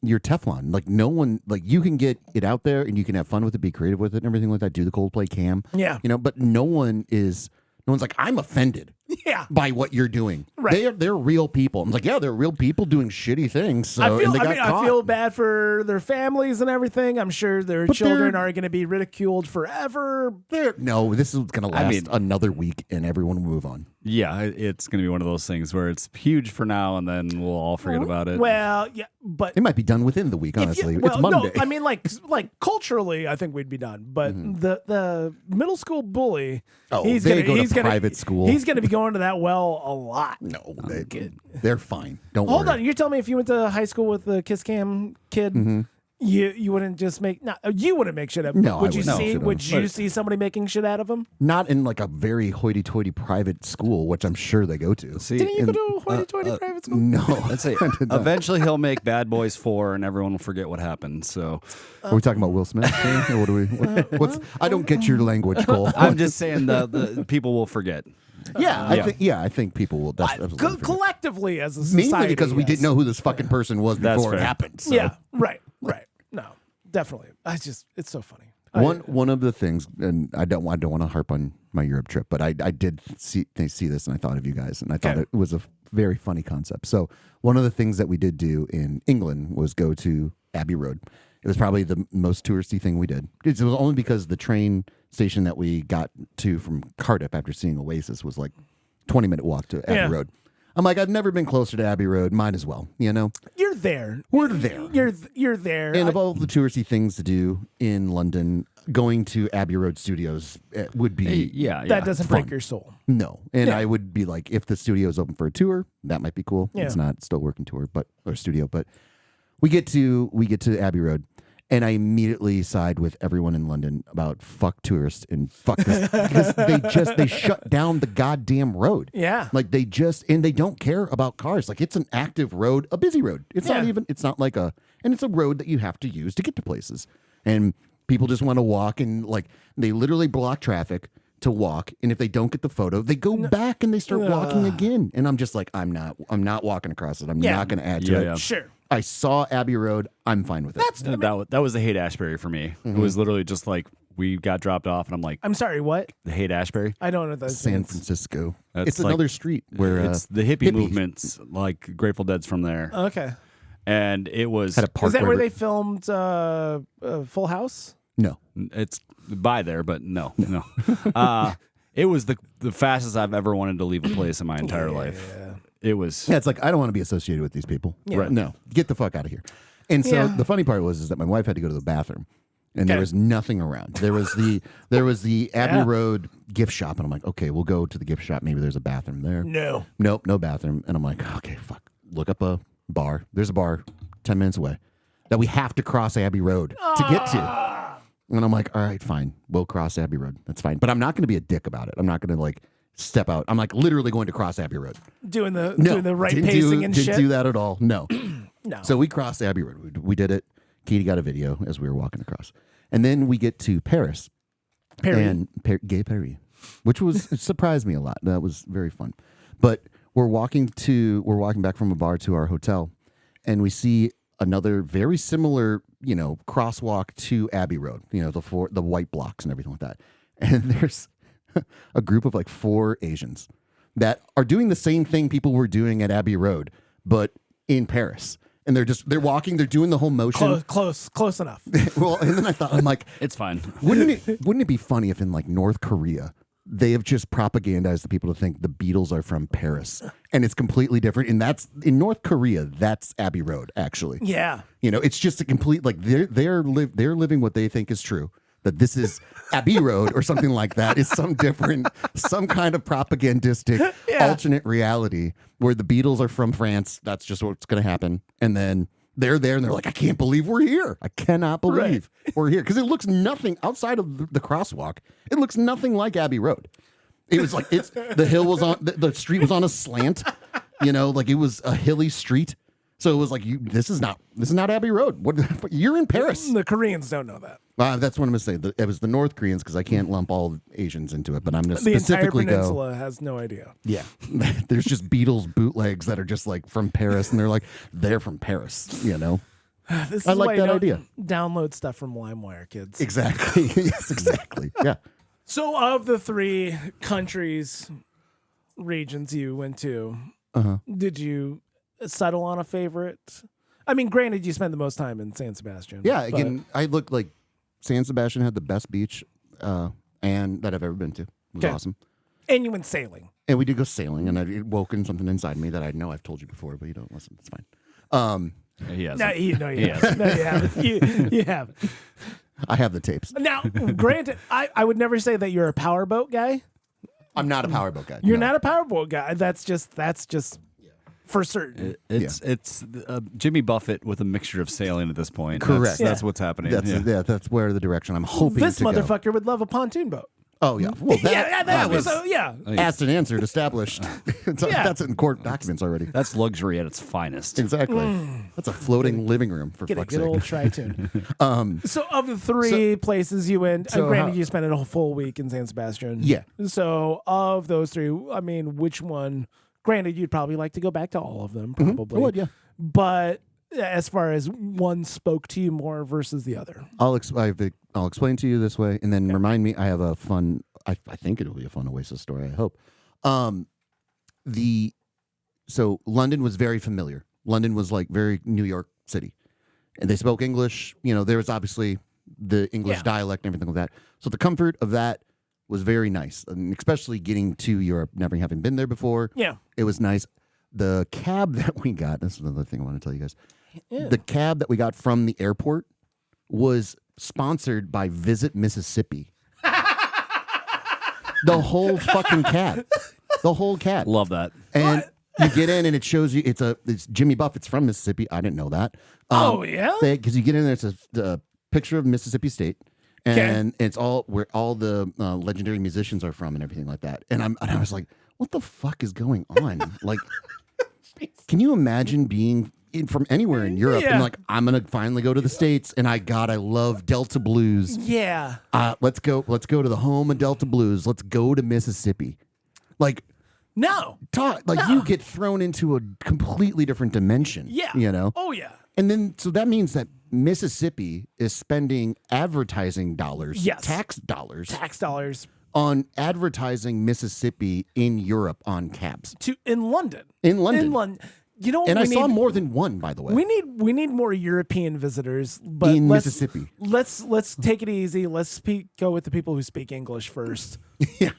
your Teflon. Like no one, like you can get it out there and you can have fun with it, be creative with it, and everything like that. Do the Coldplay cam, Yeah. But no one's like, I'm offended yeah. by what you're doing. Right. They're real people. I'm like, yeah, they're real people doing shitty things. So, and they got caught. I feel bad for their families and everything. I'm sure their children are going to be ridiculed forever. No, this is going to last another week, and everyone will move on. Yeah, it's going to be one of those things where it's huge for now, and then we'll all forget about it. Well, yeah, but It might be done within the week. Honestly, it's no, Monday. I mean, like culturally, I think we'd be done. But the middle school bully, they go to private school. He's going to be going to that well a lot. No, they're fine. Don't Hold worry. on, you're telling me if you went to high school with the Kiss Cam kid, You wouldn't just make you wouldn't make shit up. No, I would you wouldn't make see? shit up. Would you see somebody making shit out of them? Not in like a very hoity-toity private school, which I'm sure they go to. See, Didn't you go to a hoity-toity private school? No. let's say eventually he'll make Bad Boys 4 and everyone will forget what happened. So Are we talking about Will Smith? Or what do we? What's? I don't get your language, Cole. I'm just saying the people will forget. I think people will. That's absolutely forget. Collectively as a society, Mainly because we yes. didn't know who this fucking person was That's before it fair. happened. So. Yeah, right. No, definitely. It's so funny. One of the things, and I don't want to harp on my Europe trip, but I did see this, and I thought of you guys, and I thought it was a very funny concept. So one of the things that we did do in England was go to Abbey Road. It was probably the most touristy thing we did. It was only because the train station that we got to from Cardiff after seeing Oasis was like 20-minute walk to Abbey Road. I'm like, I've never been closer to Abbey Road. Might as well, you know. You're there. We're there. You're there. And of all the touristy things to do in London, going to Abbey Road Studios would be that doesn't break fun. your soul. No. And I would be like, if the studio is open for a tour, that might be cool. Yeah. It's not still working tour, or studio, but we get to Abbey Road, and I immediately side with everyone in London about fuck tourists and fuck this because they shut down the goddamn road. Yeah. Like they don't care about cars. Like it's an active road, a busy road. It's not like and it's a road that you have to use to get to places. And people just want to walk, and like they literally block traffic to walk. And if they don't get the photo, they go back and they start walking again. And I'm just like, I'm not walking across it. I'm not going to add to it. Yeah. Sure. I saw Abbey Road. I'm fine with it. That was the Haight Ashbury for me. It was literally just like we got dropped off, and I'm like, I'm sorry. What? the Haight Ashbury. I don't know what that San means. Francisco. That's It's like- another street where It's the hippie hippies movements, like Grateful Dead's from there, Okay. and it was had a park. Is that where they filmed Full House? No. it's by there, but no. It was the fastest I've ever wanted to leave a place in my entire life. It was Yeah, it's like I don't want to be associated with these people. Yeah. Right. No, get the fuck out of here. And so Yeah. the funny part is that my wife had to go to the bathroom, and there Okay. was nothing around. There was the Abbey Yeah. Road gift shop, and I'm like, okay, we'll go to the gift shop. Maybe there's a bathroom there. No. Nope, no bathroom. And I'm like, okay, fuck. Look up a bar. There's a bar 10 minutes away that we have to cross Abbey Road to get to. And I'm like, all right, fine. We'll cross Abbey Road. That's fine. But I'm not going to be a dick about it. I'm not going to like step out. I'm like literally going to cross Abbey Road. Doing the right didn't pacing and didn't shit. do that at all. No. No. So we crossed Abbey Road. We did it. Katie got a video as we were walking across. And then we get to Paris. Perry. And Gay Paris, which was it surprised me a lot. That was very fun. But we're walking back from a bar to our hotel, and we see another very similar, crosswalk to Abbey Road, the white blocks and everything like that. And there's a group of like 4 Asians that are doing the same thing people were doing at Abbey Road, but in Paris. And they're walking, they're doing the whole motion. Close enough. Well, and then I'm like, it's fine. wouldn't it be funny if in like North Korea they have just propagandized the people to think the Beatles are from Paris, and it's completely different. And that's in North Korea. That's Abbey Road, actually. Yeah. It's just a complete like they're living what they think is true. That this is Abbey Road or something like that is some kind of propagandistic alternate reality where the Beatles are from France. That's just what's going to happen, and then they're there and they're like, I can't believe we're here. I cannot believe we're here. Because it looks nothing outside of the crosswalk. It looks nothing like Abbey Road. It was like the hill was on the street was on a slant, like it was a hilly street. So it was like this is not Abbey Road. What you're in Paris. The Koreans don't know that. That's what I'm gonna say. It was the North Koreans because I can't lump all Asians into it, but I'm gonna The entire specifically peninsula has no idea. Yeah, there's just Beatles bootlegs that are just like from Paris, and they're from Paris. This is I like why you that don't idea. Download stuff from LimeWire, kids. Exactly. Yes, exactly. Yeah. So, of the 3 countries, regions you went to, did you settle on a favorite? I mean, granted, you spent the most time in San Sebastian. Yeah. but- Again, I looked like San Sebastian had the best beach, and that I've ever been to. It was Okay. awesome. And you went sailing. And we did go sailing, and it woken something inside me that I know I've told you before, but you don't listen. It's fine. He has No, it. you haven't. No, you haven't. You haven't. I have the tapes. Now, granted, I would never say that you're a powerboat guy. I'm not a powerboat guy. You're no. not a powerboat guy. That's just for certain. It's Jimmy Buffett with a mixture of sailing at this point. Correct. That's what's happening. That's where the direction I'm hoping This to go. motherfucker would love a pontoon boat. Oh yeah, well that was yeah. asked and answered, established. That's in court documents already. That's luxury at its finest. Exactly. That's a floating living room for Get a fuck's good sake. old tritune. So of the three places you went, so granted how- you spent a full week in San Sebastian. Yeah. So of those three, I mean, which one? Granted, you'd probably like to go back to all of them, probably. I would, yeah. But as far as one spoke to you more versus the other. I'll explain to you this way, and then remind me. I have a fun. I think it'll be a fun Oasis story. I hope. So London was very familiar. London was like very New York City, and they spoke English. You know, there was obviously the English dialect and everything like that. So the comfort of that was very nice, and especially getting to Europe, never having been there before. Yeah. It was nice. The cab that we got. This is another thing I want to tell you guys. The cab that we got from the airport was sponsored by Visit Mississippi. The whole fucking cab. The whole cab. Love that. And you get in and it shows you it's Jimmy Buffett's from Mississippi. I didn't know that. Oh, yeah? Because you get in there, it's a picture of Mississippi State. And it's all where all the legendary musicians are from and everything like that. And I was like, what the fuck is going on? Like, can you imagine being from anywhere in Europe and like, I'm gonna finally go to the States, and I love Delta Blues. Yeah. Let's go to the home of Delta Blues. Let's go to Mississippi. Like, No. you get thrown into a completely different dimension. Yeah. You know? Oh, yeah. And then, so that means that Mississippi is spending advertising dollars, tax dollars, on advertising Mississippi in Europe on cabs. In London. In London. You know what And I we saw need? more than one, by the way. We need more European visitors, but In let's- Mississippi. Let's take it easy. Let's go with the people who speak English first. Yeah.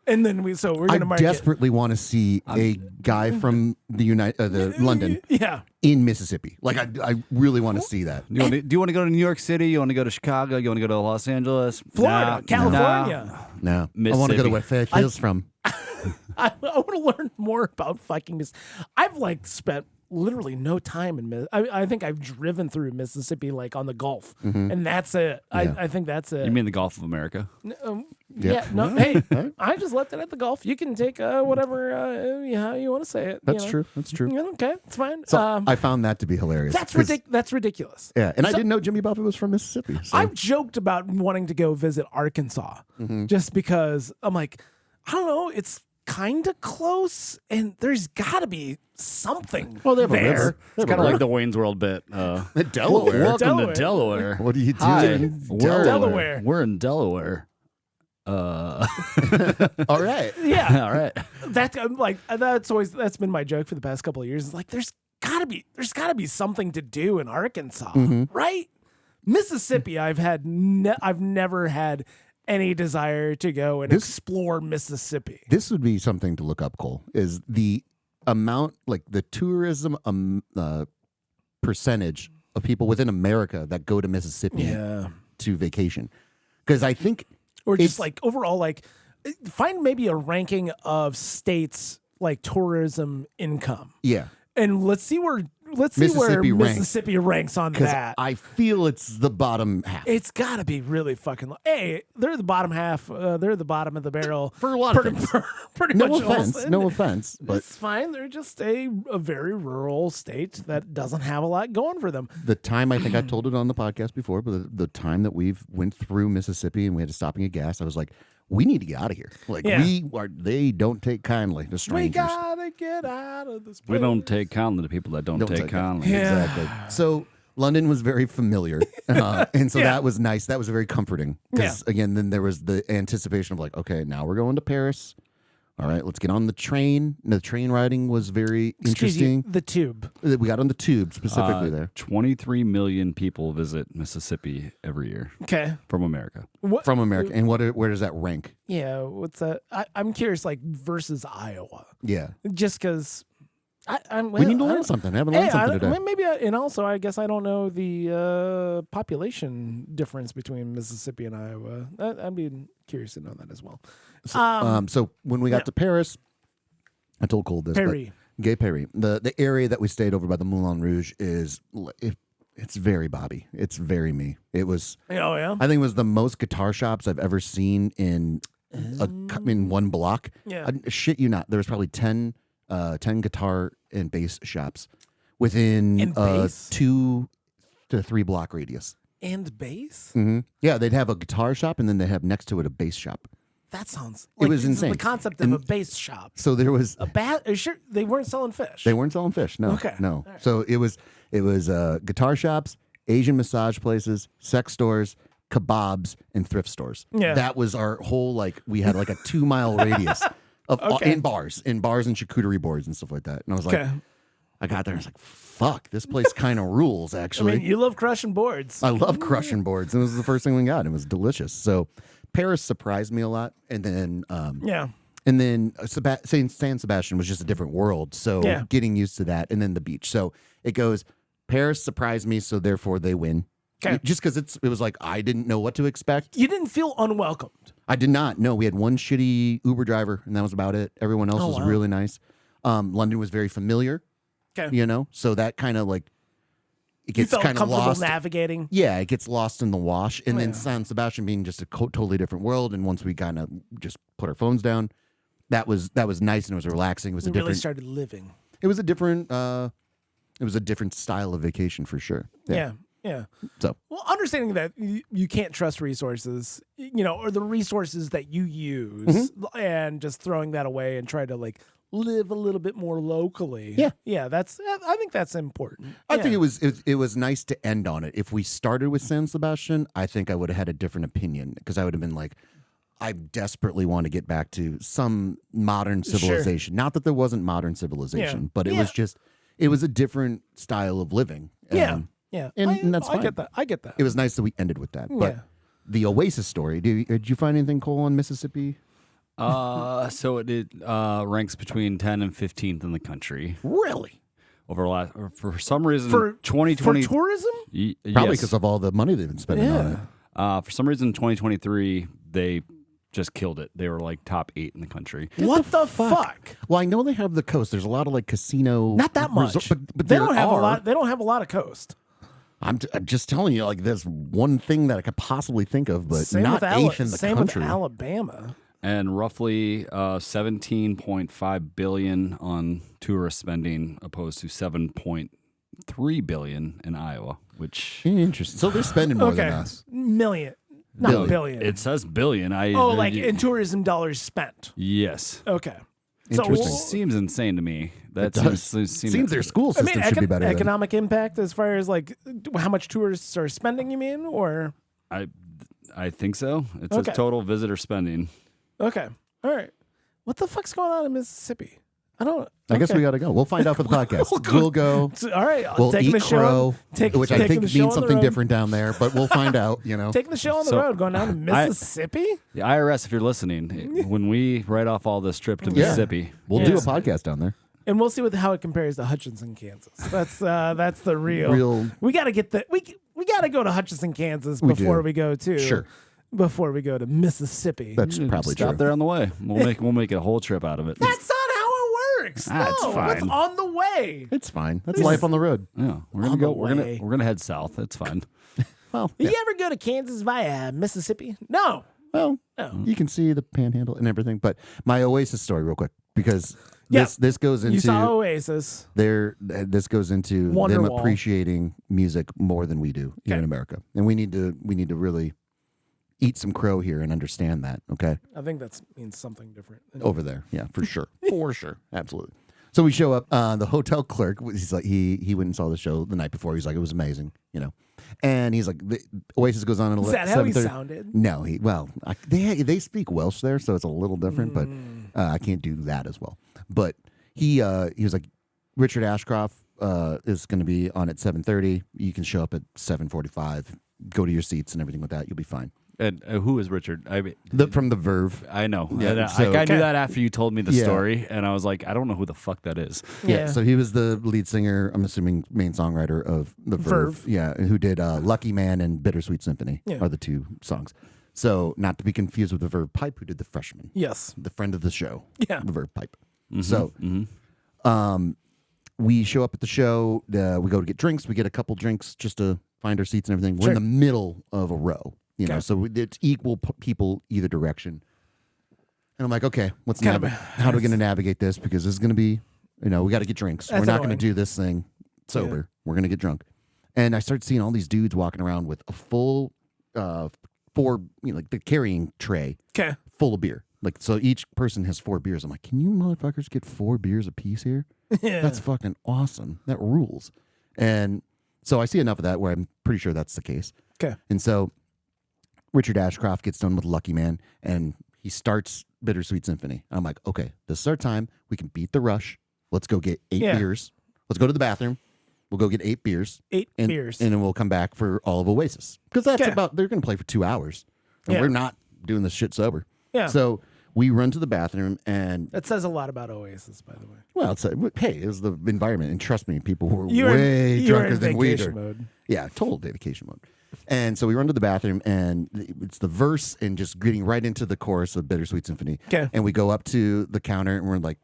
And then we're I going to market. desperately want to see a guy from the London Yeah. in Mississippi. Like, I really want to see that. Do you want to go to New York City? You want to go to Chicago? You want to go to Los Angeles? Florida, Nah, California. No, I want to go to Mississippi. where Faye Phil's from. I want to learn more about fucking I've spent literally no time in I think I've driven through Mississippi like on the Gulf, and that's it. I think that's it. You mean the Gulf of America? Yeah, no. Hey, I just left it at the Gulf. You can take whatever how you want to say it. That's true. That's true. Yeah, okay, it's fine. So I found that to be hilarious. That's ridiculous. Yeah, and I didn't know Jimmy Buffett was from Mississippi. So. I've joked about wanting to go visit Arkansas just because I'm like, I don't know, it's kind of close, and there's got to be something. Well, they have a there. river. It's kind of like the Wayne's World bit. Delaware. Welcome Delaware. to Delaware. What are you doing? Hi, in we're, Delaware. We're in Delaware. All right. Yeah, All right. that's been my joke for the past couple of years. It's like there's gotta be something to do in Arkansas, right? Mississippi, I've never had any desire to go and explore Mississippi. This would be something to look up, Cole, is the amount, like the tourism percentage of people within America that go to Mississippi to vacation. Because I think... Or just like overall, like find maybe a ranking of states like tourism income. Yeah. And let's see where Mississippi ranks. Mississippi ranks on Because that. I feel it's the bottom half. It's got to be really fucking low. Hey, they're the bottom half. They're the bottom of the barrel. For a lot of things. Pretty No much. offense. also. No offense. But It's fine. They're just a very rural state that doesn't have a lot going for them. the time, I think I told it on the podcast before, but the time that we've went through Mississippi and we had to stop and get gas, I was like, we need to get out of here. Like, they don't take kindly to strangers. We gotta get out of this place. We don't take kindly to people that don't take kindly. Yeah. Exactly. So London was very familiar, and so that was nice. That was very comforting because again, then there was the anticipation of like, okay, now we're going to Paris. All right, let's get on the train. The train riding was very interesting. The tube. We got on the tube specifically there 23 million people visit Mississippi every year Okay. from America. What? from America. And where does that rank? Yeah. What's that? I'm curious. Like versus Iowa, Yeah, just because. we need to learn something. I haven't learned something today. Maybe, and also I guess I don't know the population difference between Mississippi and Iowa. I'd be curious to know that as well. So when we got to Paris, I told Cole this. Perry. Gay Paris. The area that we stayed over by the Moulin Rouge it's very Bobby. It's very me. It was. Oh yeah. I think it was the most guitar shops I've ever seen in one block. Yeah. I shit you not. There was probably 10 guitar and bass shops within And a bass? 2 to 3 block radius. And bass? Yeah, they'd have a guitar shop and then they have next to it a bass shop. That sounds. It was insane. The concept of a bass shop. So there was. Are you sure they weren't selling fish? They weren't selling fish. No. Okay. No. So it was guitar shops, Asian massage places, sex stores, kebabs, and thrift stores. Yeah. That was our whole we had like a 2-mile radius of Okay. in bars and charcuterie boards and stuff like that. And I was like, Okay. I got there and I was like, fuck, this place kind of rules I actually. mean, you love crushing boards. I love crushing boards. And it was the first thing we got. It was delicious. So Paris surprised me a lot. And then Yeah. and then San Sebastian was just a different world. So Yeah. getting used to that. And then the beach. So it goes, Paris surprised me, so therefore they win. Okay. Just because it was like I didn't know what to expect. You didn't feel unwelcomed. I did not. No, we had one shitty Uber driver, and that was about it. Everyone else Oh, was wow. really nice. London was very familiar, Okay. so that kind of it You gets felt kind of comfortable lost. navigating. Yeah, it gets lost in the wash. And then Yeah. San Sebastian being just a totally different world. And once we kind of just put our phones down, that was nice and it was relaxing. It was We a really different. started living. It was a different. It was a different style of vacation for sure. Yeah. Yeah. So Well, understanding that you can't trust resources, or the resources that you use, Mm-hmm. and just throwing that away and try to live a little bit more locally. Yeah. Yeah. I think that's important. I Yeah. think it was nice to end on it. If we started with San Sebastian, I think I would have had a different opinion because I would have been like, I desperately want to get back to some modern civilization. Not that there wasn't modern civilization, Yeah. but it Yeah. was just it was a different style of living. Yeah. Yeah. and that's I fine. get that. I get that. It was nice that we ended with that. But Yeah. the Oasis story, did you find anything cool in Mississippi? So it ranks between 10 and 15th in the country. Really? For some reason, For 2020. for tourism? Probably yes. because of all the money they've been spending on it. For some reason, 2023 they just killed it. They were top 8 in the country. What the fuck? Well, I know they have the coast. There's a lot of casino. Not that much. but they there don't have are. a lot. They don't have a lot of coast. I'm just telling you, there's one thing that I could possibly think of, but Same not with eighth in the same country. with Alabama. And roughly 17.5 billion on tourist spending, opposed to 7.3 billion in Iowa, which Interesting. So they're spending more than Okay. us. Million. Not Billion. billion. it says billion. in tourism dollars spent. Yes. Okay. Interesting. Seems insane to me. That does. seems their school I system mean, should be better. than- economic impact as far as how much tourists are spending, you mean? Or I think so. It says Okay. total visitor spending. okay. All right. What the fuck's going on in Mississippi? I don't I guess okay. we got to go. We'll find out for the podcast. We'll go. All right, We'll taking eat the show, crow, which I taking think the show on means the something road. different down there, but we'll find out. Taking the show on the So, road, going down to Mississippi. The IRS, if you're listening, when we write off all this trip to Mississippi, We'll do a Yes. podcast down there. And we'll see how it compares to Hutchinson, Kansas. That's the Real- We got to get we got to go to Hutchinson, Kansas We before do. we go to Sure. before we go to Mississippi. That's probably stop true. there on the way. We'll make a whole trip out of it. That's not how it works. Ah, it's no, fine. it's on the way. It's fine. That's life on the road. Yeah, we're On gonna the go. We're way. gonna head south. It's fine. Well, Did you ever go to Kansas via Mississippi? No. well, No. you can see the panhandle and everything. But my Oasis story, real quick, because Yeah. this goes You saw into Oasis. this goes into them Wonderwall. appreciating music more than we do here Okay. in America, and we need to really eat some crow here and understand that. Okay. I think that means something different. Over there, yeah, for sure, for sure, absolutely. So we show up. The hotel clerk, he's like, he went and saw the show the night before. He's like, it was amazing, and he's like, the Oasis goes on at Is that how he 7:30. sounded? No, they speak Welsh there, so it's a little different, but I can't do that as well. But he was like, Richard Ashcroft is going to be on at 7:30. You can show up at 7:45. Go to your seats and everything with that. You'll be fine. And who is Richard? I mean, From the Verve. I know. Yeah, And, so- I Okay. knew that after you told me the Yeah. story, and I was like, I don't know who the fuck that is. Yeah, so he was the lead singer, I'm assuming main songwriter of the Verve. Verve. Yeah, who did Lucky Man and Bittersweet Symphony Yeah. are the two songs. So not to be confused with the Verve Pipe, who did The Freshman, Yes. the friend of the show. Yeah. The Verve Pipe. So We show up at the show. We go to get drinks. We get a couple drinks just to find our seats and everything. We're in the middle of a row, you know, so it's equal people either direction. And I'm like, okay, how are we going to navigate this? Because this is going to be, you know, we got to get drinks. We're not going to do this thing sober. Yeah. We're going to get drunk. And I start seeing all these dudes walking around with a full, like the carrying tray full of beer. Like, so each person has 4 beers. I'm like, can you motherfuckers get 4 beers a piece here? Yeah. That's fucking awesome. That rules. And so I see enough of that where I'm pretty sure that's the case. Okay. And so Richard Ashcroft gets done with Lucky Man and he starts Bittersweet Symphony. I'm like, okay, this is our time. We can beat the rush. Let's go get 8 beers. Let's go to the bathroom. We'll go get 8 beers. 8 beers. And then we'll come back for all of Oasis. Because that's about, they're going to play for 2 hours. And we're not doing this shit sober. Yeah. So we run to the bathroom and... That says a lot about Oasis, by the way. Well, hey, it was the environment. And trust me, people were way drunker than we are. Mode. Yeah, total vacation mode. And so we run to the bathroom, and it's the verse and just getting right into the chorus of Bittersweet Symphony. Okay. And we go up to the counter, and we're like,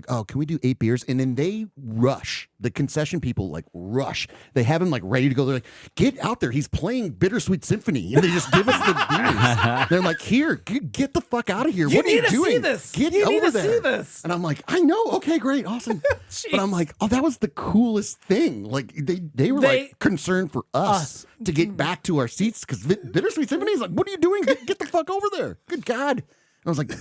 oh, can we do 8 beers? And then they rush. The concession people rush. They have him ready to go. They're like, get out there. He's playing Bittersweet Symphony. And they just give us the beers. They're like, here, get the fuck out of here. What are you doing? See this. Get you over need to there. See this. And I'm like, I know. Okay, great. Awesome. But I'm like, oh, that was the coolest thing. Like they were concerned for us to get back to our seats because Bittersweet Symphony is like, what are you doing? Get the fuck over there. Good God. And I was like,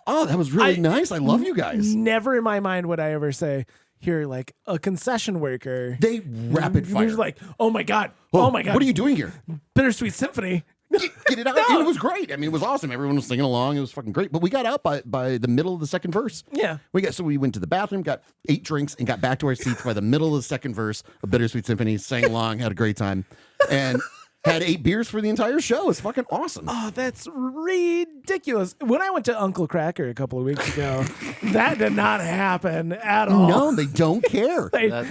oh, that was really nice. I love you guys. Never in my mind would I ever say, here, like a concession worker. They rapid fire. You're like, oh my God. Oh my God. What are you doing here? Bittersweet Symphony. Get it out. No. It was great. I mean, it was awesome. Everyone was singing along. It was fucking great. But we got out by the middle of the second verse. Yeah. So we went to the bathroom, got 8 drinks, and got back to our seats by the middle of the second verse of Bittersweet Symphony, sang along, had a great time, and had 8 beers for the entire show. It's fucking awesome. Oh, that's ridiculous. When I went to Uncle Cracker a couple of weeks ago, that did not happen at all. No, they don't care. That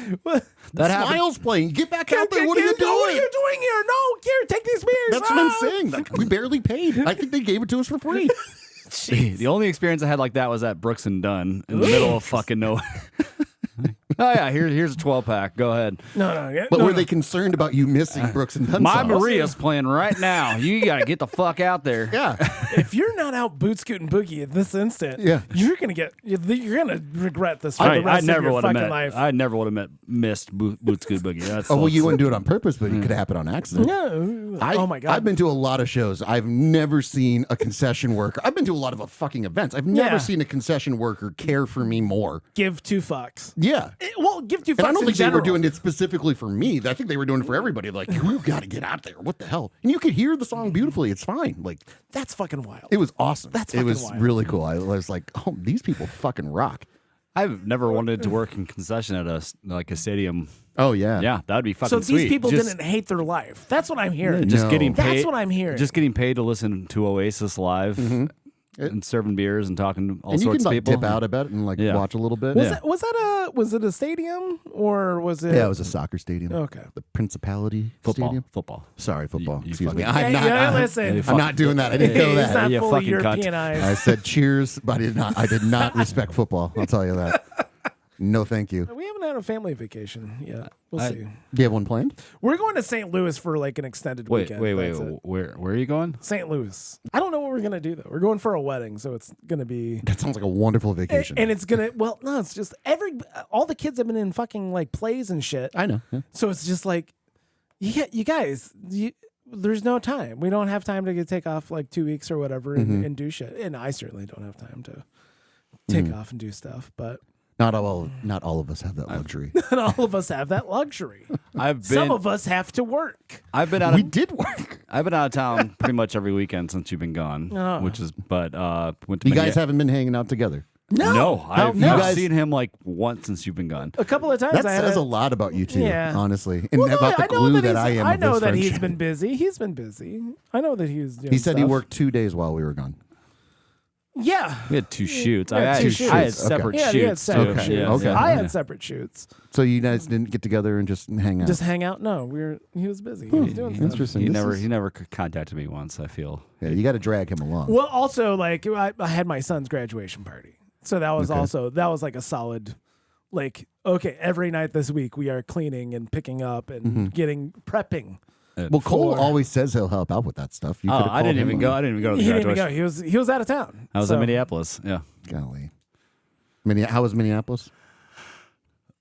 Smile's playing. Get back out there. What are you doing? What are you doing here? No, here, take these beers. That's what I'm saying. We barely paid. I think they gave it to us for free. The only experience I had like that was at Brooks and Dunn in the middle of fucking nowhere. Oh yeah, here's a 12-pack. Go ahead. But were they concerned about you missing Brooks and Dunn? My Maria's playing right now. You gotta get the fuck out there. Yeah. If you're not out boot scooting boogie at this instant, you're gonna regret this for the rest of your fucking life. I never would have missed boot scoot boogie. Well, you wouldn't do it on purpose, but it could happen on accident. Yeah. Oh my God. I've been to a lot of shows. I've never seen a concession worker. I've been to a lot of fucking events. I've never seen a concession worker care for me more. Give 2 fucks. Yeah. Give 2 fucks. And I don't think they were doing it specifically for me. I think they were doing it for everybody. Like, you got to get out there. What the hell? And you could hear the song beautifully. It's fine. Like, that's fucking wild. It was awesome. It was wild. really cool. I was like, oh, these people fucking rock. I've never wanted to work in concession at a stadium. Oh yeah, yeah, that'd be fucking sweet. So these people just, didn't hate their life. That's what I'm hearing. Getting paid. That's what I'm hearing. Just getting paid to listen to Oasis live. Mm-hmm. And serving beers and talking to all sorts of people. And you can dip out a bit and watch a little bit. Was it a stadium or was it? Yeah, it was a soccer stadium. Okay. The Principality Stadium. Football. Sorry, football. Excuse me. I'm not doing that. I didn't know that. He's not fully Europeanized. I said cheers, but I did not respect football. I'll tell you that. No, thank you. We haven't had a family vacation yet. We'll see. Do you have one planned? We're going to St. Louis for an extended weekend. Wait. Where are you going? St. Louis. I don't know what we're going to do, though. We're going for a wedding, so it's going to be... That sounds like a wonderful vacation. And it's going to... Well, no, it's just... all the kids have been in fucking, plays and shit. I know. Yeah. So it's just like... You guys... there's no time. We don't have time to take off 2 weeks or whatever and do shit. And I certainly don't have time to take off and do stuff, but... Not all of us have that luxury. Not all of us have that luxury. Some of us have to work. We did work. I've been out of town pretty much every weekend since you've been gone. Went to you guys haven't been hanging out together? No. I've seen him once since you've been gone. A couple of times. That says a lot about you two, honestly. And about the I glue that I am. I know that he's been busy. He's been busy. I know that he's doing He said stuff. he worked 2 days while we were gone. Yeah. We had 2 shoots. I had separate shoots. shoots. Okay. I had separate shoots. So you guys didn't get together and just hang out? Just hang out? No, he was busy. He was doing stuff. Interesting. He never contacted me once, I feel. Yeah, you got to drag him along. Well, also I had my son's graduation party. So that was also a solid Like, okay, every night this week we are cleaning and picking up and prepping. Well, Cole for- always says he'll help out with that stuff. You Oh, could've I didn't called even him go. on- I didn't even go to the He didn't even graduation. go. He was out of town. I was So- in Minneapolis. Yeah. Golly. How was Minneapolis?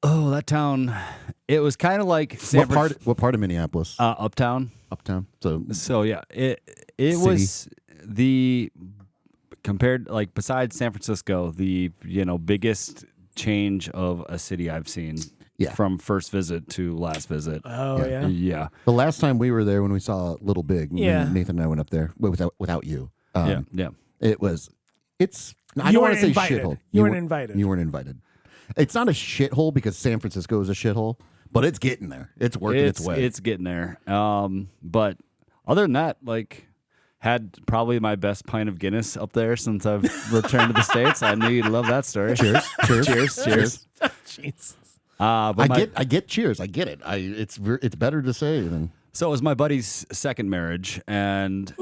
Oh, that town. It was kind of like What part of Minneapolis? Uptown. Uptown. So So yeah, it City. was the compared like besides San Francisco, the biggest change of a city I've seen. Yeah. From first visit to last visit. Oh, yeah. Yeah. the last time we were there, when we saw Little Big, Yeah. Nathan and I went up there without you. Yeah. It was. It's. I You don't want weren't to say invited. shithole. You weren't invited. You weren't invited. It's not a shithole because San Francisco is a shithole, but it's getting there. It's working its way. It's getting there. But other than that, like, had probably my best pint of Guinness up there since I've returned to the States. I knew you'd love that story. Cheers. Cheers. Cheers. Jesus. But I get cheers. I get it. It's better to say than So it was my buddy's second marriage, and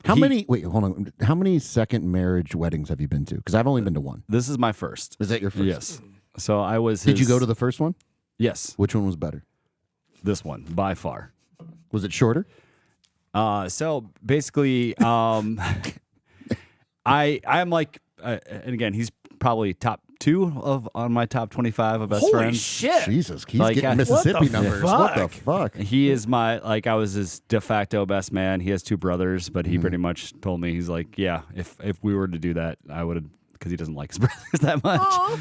how many. Wait, hold on. How many second marriage weddings have you been to? Because I've only been to one. this is my first. Is that your first? Yes. So I was. Did you his- go to the first one? Yes, Which one was better? this one by far. Was it shorter? So basically, I'm like, and again, he's probably top 2 on my top 25 of best Holy friends. shit. Jesus, he's Like, getting what the Mississippi numbers. What the fuck? fuck? He is I was his de facto best man. He has 2 brothers, but he pretty much told me, he's like, yeah, if we were to do that, I would have, because he doesn't like his brothers that much.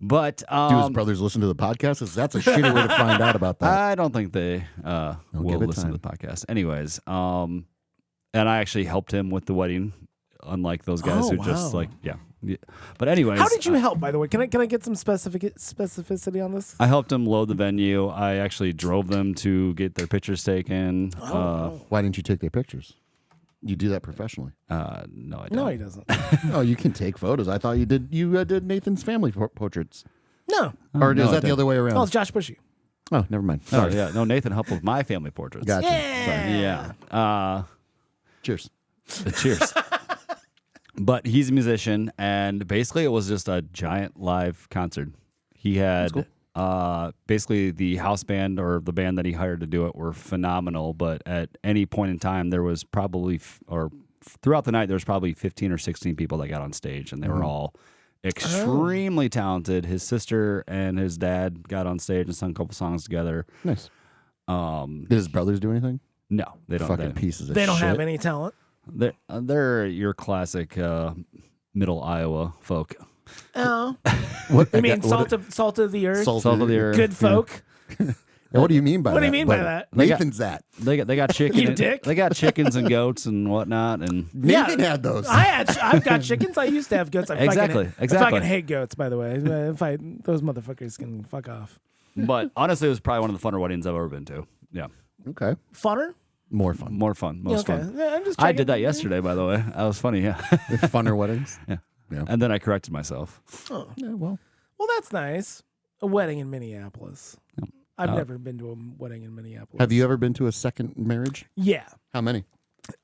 But Do his brothers listen to the podcast? 'Cause that's a shitty way to find out about that. I don't think they will give it listen to time. the podcast. Anyways, and I actually helped him with the wedding, unlike those guys Oh, who just wow. like, yeah. But anyways, How did you help, by the way? Can I get some specificity on this? I helped him load the venue. I actually drove them to get their pictures taken. Why didn't you take their pictures? You do that professionally. No, I don't. No, he doesn't. Oh, you can take photos. I thought you did. You did Nathan's family portraits, No. or no, is I that the didn't. other way around? Oh, it's Josh Bushy. Oh, never mind. Oh, Sorry. yeah. No, Nathan helped with my family portraits. Gotcha. Yeah. Yeah. Cheers. Cheers. But he's a musician, and basically it was just a giant live concert. He had basically the house band or the band that he hired to do it were phenomenal, but at any point in time there was probably throughout the night there was probably 15 or 16 people that got on stage, and they were all extremely talented. His sister and his dad got on stage and sung a couple songs together. Nice. Did his brothers do anything? No, they don't. Fucking pieces of They don't shit. have any talent. They're your classic middle Iowa folk. Oh. What, I mean, salt of the earth. Salt of the earth. Good folk. What do you mean by that? What do you mean by But that? Nathan's that. They got chicken. You dick. They got chickens and goats and whatnot, and Nathan had those. I've got chickens. I used to have goats. I Exactly, fucking, exactly. I fucking hate goats, by the way. Those motherfuckers can fuck off. but honestly, it was probably one of the funner weddings I've ever been to. Yeah, Okay. Funner? More fun. more fun, most Okay. fun. Yeah, I'm just I checking. did that yesterday, by the way. That was funny. Yeah, Funner weddings. yeah. Yeah. And then I corrected myself. Oh. Yeah, well. Well, that's nice. A wedding in Minneapolis. I've never been to a wedding in Minneapolis. Have you ever been to a second marriage? Yeah. How many?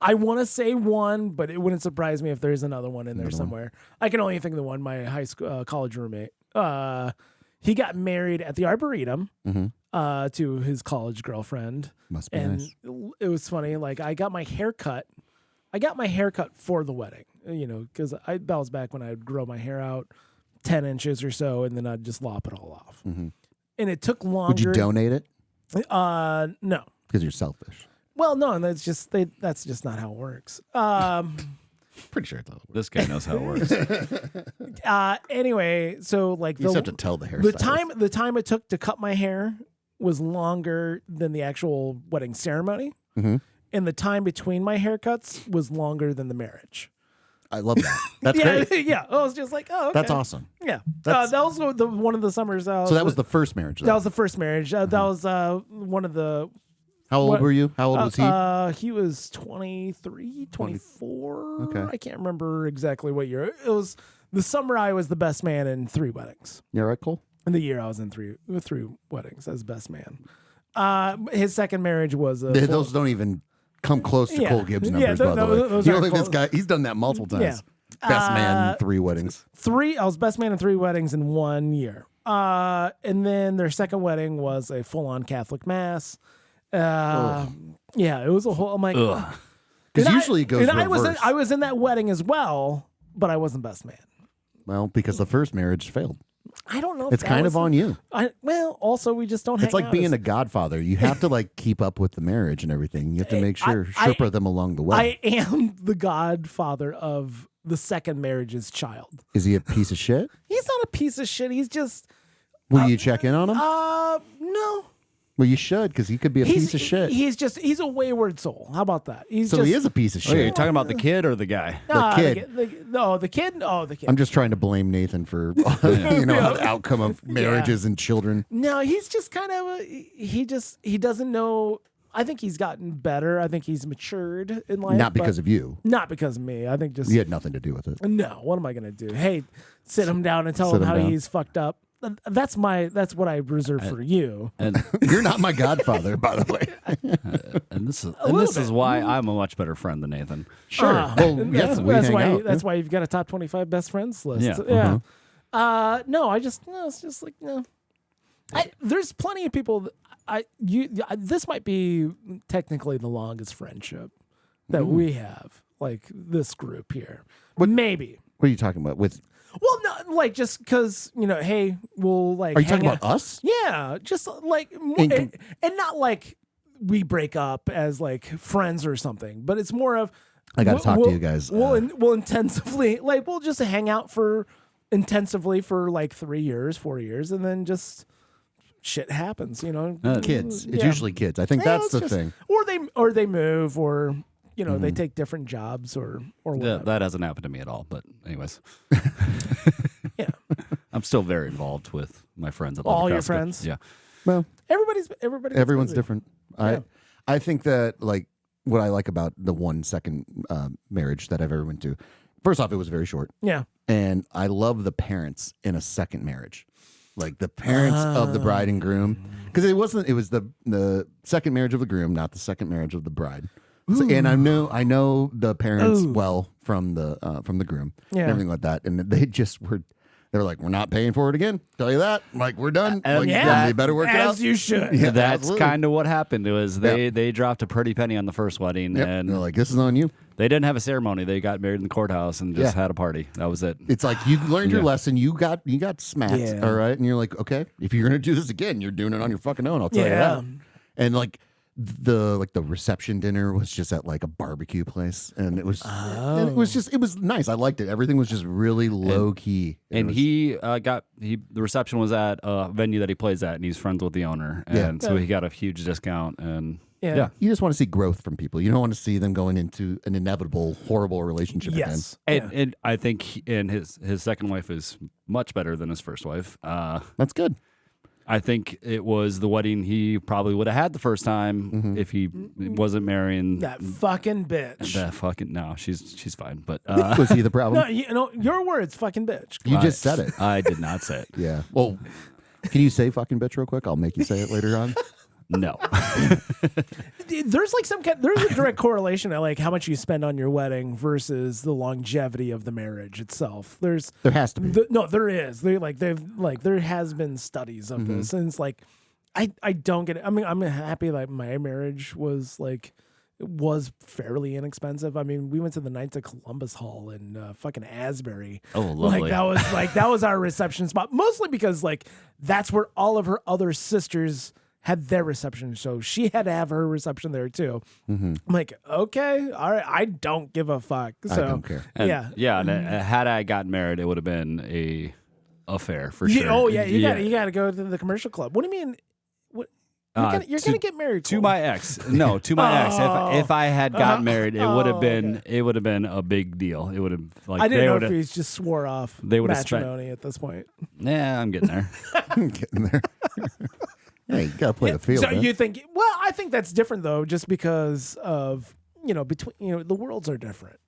I want to say one, but it wouldn't surprise me if there's another one in there somewhere. I can only think of the one. My high school college roommate. He got married at the Arboretum to his college girlfriend, Must be and nice. it was funny. Like I got my hair cut. I got my hair cut for the wedding, because that was back when I'd grow my hair out 10 inches or so, and then I'd just lop it all off. And it took longer. Would you donate it? No. Because you're selfish. Well, no, and that's just not how it works. Pretty sure it's all. This guy knows how it works. Anyway, so like You just have to tell the hairstylist. the time it took to cut my hair was longer than the actual wedding ceremony, and the time between my haircuts was longer than the marriage. I love that. That's yeah, great. yeah. I was just like, oh, okay. That's awesome. Yeah, That's- that was one of the summers. So that was the first marriage. that Though. was the first marriage. That was one of the. How old what- were you? How old was he? He was 23, 24. Okay. I can't remember exactly what year. It was the summer I was the best man in 3 weddings. You all right, Cole? In the year I was in three weddings as best man. His second marriage was a Those don't even come close to Yeah. Cole Gibbs Yeah, numbers, by the way. those You aren't know, this close. guy, he's done that multiple times. Yeah. Best man in 3 weddings. I was best man in 3 weddings in 1 year. And then their second wedding was a full-on Catholic mass. Yeah, it was a whole. I'm like, Because usually it goes and reverse. I was in that wedding as well, but I wasn't best man. Well, because the first marriage failed. I don't know. If It's that kind was of on you. Also, we just don't. It's hang like out being as- a godfather. You have to like keep up with the marriage and everything. You have to make sure I- Sherpa them along the way. I am the godfather of the second marriage's child. Is he a piece of shit? He's not a piece of shit. He's just Will you check in on him? no. Well, you should, because he could be a piece of shit. He's a wayward soul. How about that? He's So just, he is a piece of Oh, you're shit. talking about the kid or the guy? Nah, kid. the kid. Oh, the kid. I'm just trying to blame Nathan for the outcome of marriages and children. No, he's just kind of he doesn't know. I think he's gotten better. I think he's matured in life. Not because of you. Not because of me. I think just You had nothing to do with it. no. What am I gonna do? Hey, sit him down and tell Sit him him how down. he's fucked up. That's what I reserve for you. And You're not my godfather, by the way. this little is why I'm a much better friend than Nathan. Sure. Well, yes, we that's hang why. out. That's why you've got a top 25 best friends list. Yeah. Yeah. No, it's just like no. There's plenty of people. This might be technically the longest friendship that we have. Like this group here, maybe. What are you talking about? Well, no, like just because hey, we'll like. Are you hang talking out- about us? Yeah, just like In- and not like we break up as like friends or something, but it's more of I got to talk to we'll- you guys. We'll intensively we'll just hang out intensively for like 3 years, 4 years, and then just shit happens. Kids. It's Yeah. usually kids. I think Yeah, that's it's the just- thing. or they move, or they take different jobs, or whatever. That hasn't happened to me at all. But anyways, Yeah, I'm still very involved with my friends. At All Leather your Casket. friends? Yeah. Well, everybody's everyone's busy. different. Yeah. I think that like what I like about the one second marriage that I've ever went to. First off, it was very short, Yeah, and I love the parents in a second marriage, like the parents of the bride and groom, because it was the second marriage of the groom, not the second marriage of the bride. So, and I know the parents well from the groom, Yeah. and everything like that, and they were like, we're not paying for it again. Tell you that. I'm like, we're done. Like, yeah, they better work it out. as you should. Yeah, That's absolutely. kind of what happened. It was they dropped a pretty penny on the first wedding, Yep. and They're like, this is on you. they didn't have a ceremony. They got married in the courthouse and just Yeah. had a party. That was it. It's like you learned your Yeah. lesson. You got smacked. Yeah. All right, and you're like, okay, if you're gonna do this again, you're doing it on your fucking own. I'll tell you Yeah. that. And like the reception dinner was just at like a barbecue place, and it was it was nice. I liked it. Everything was just really low key. It And was- the reception was at a venue that he plays at, and he's friends with the owner, Yeah. and so he got a huge discount. And Yeah. you just want to see growth from people. You don't want to see them going into an inevitable horrible relationship Yes. and I think his second wife is much better than his first wife. again. That's good. I think it was the wedding he probably would have had the first time if he wasn't marrying That fucking bitch. that fucking. No, she's fine, but Was he the problem? No, your words, fucking bitch. You just said it. I did not say it. Yeah. Well, can you say fucking bitch real quick? I'll make you say it later on. No. There's like there's a direct correlation at like how much you spend on your wedding versus the longevity of the marriage itself. There has to be. There is. There has been studies of this, and it's like I don't get it. I mean, I'm happy that my marriage was like. It was fairly inexpensive. I mean, we went to the Knights of Columbus Hall in fucking Asbury. Oh, lovely. That was our reception spot. Mostly because like that's where all of her other sisters had their reception, so she had to have her reception there too. I'm like, okay, all right, I don't give a fuck. So don't care. And, yeah, yeah. And had I gotten married, it would have been a affair for sure. Oh yeah, you gotta go to the commercial club. What do you mean? What you're gonna get married to Cole. my ex. No, to my ex. If I had gotten married, it would have been okay. it would have been a big deal. It would have like I didn't they know would if have. he just swore off They would've spent- matrimony at this point. Yeah, I'm getting there. Getting there. Hey, you gotta play the field. So man. you think? Well, I think that's different though, just because of between the worlds are different.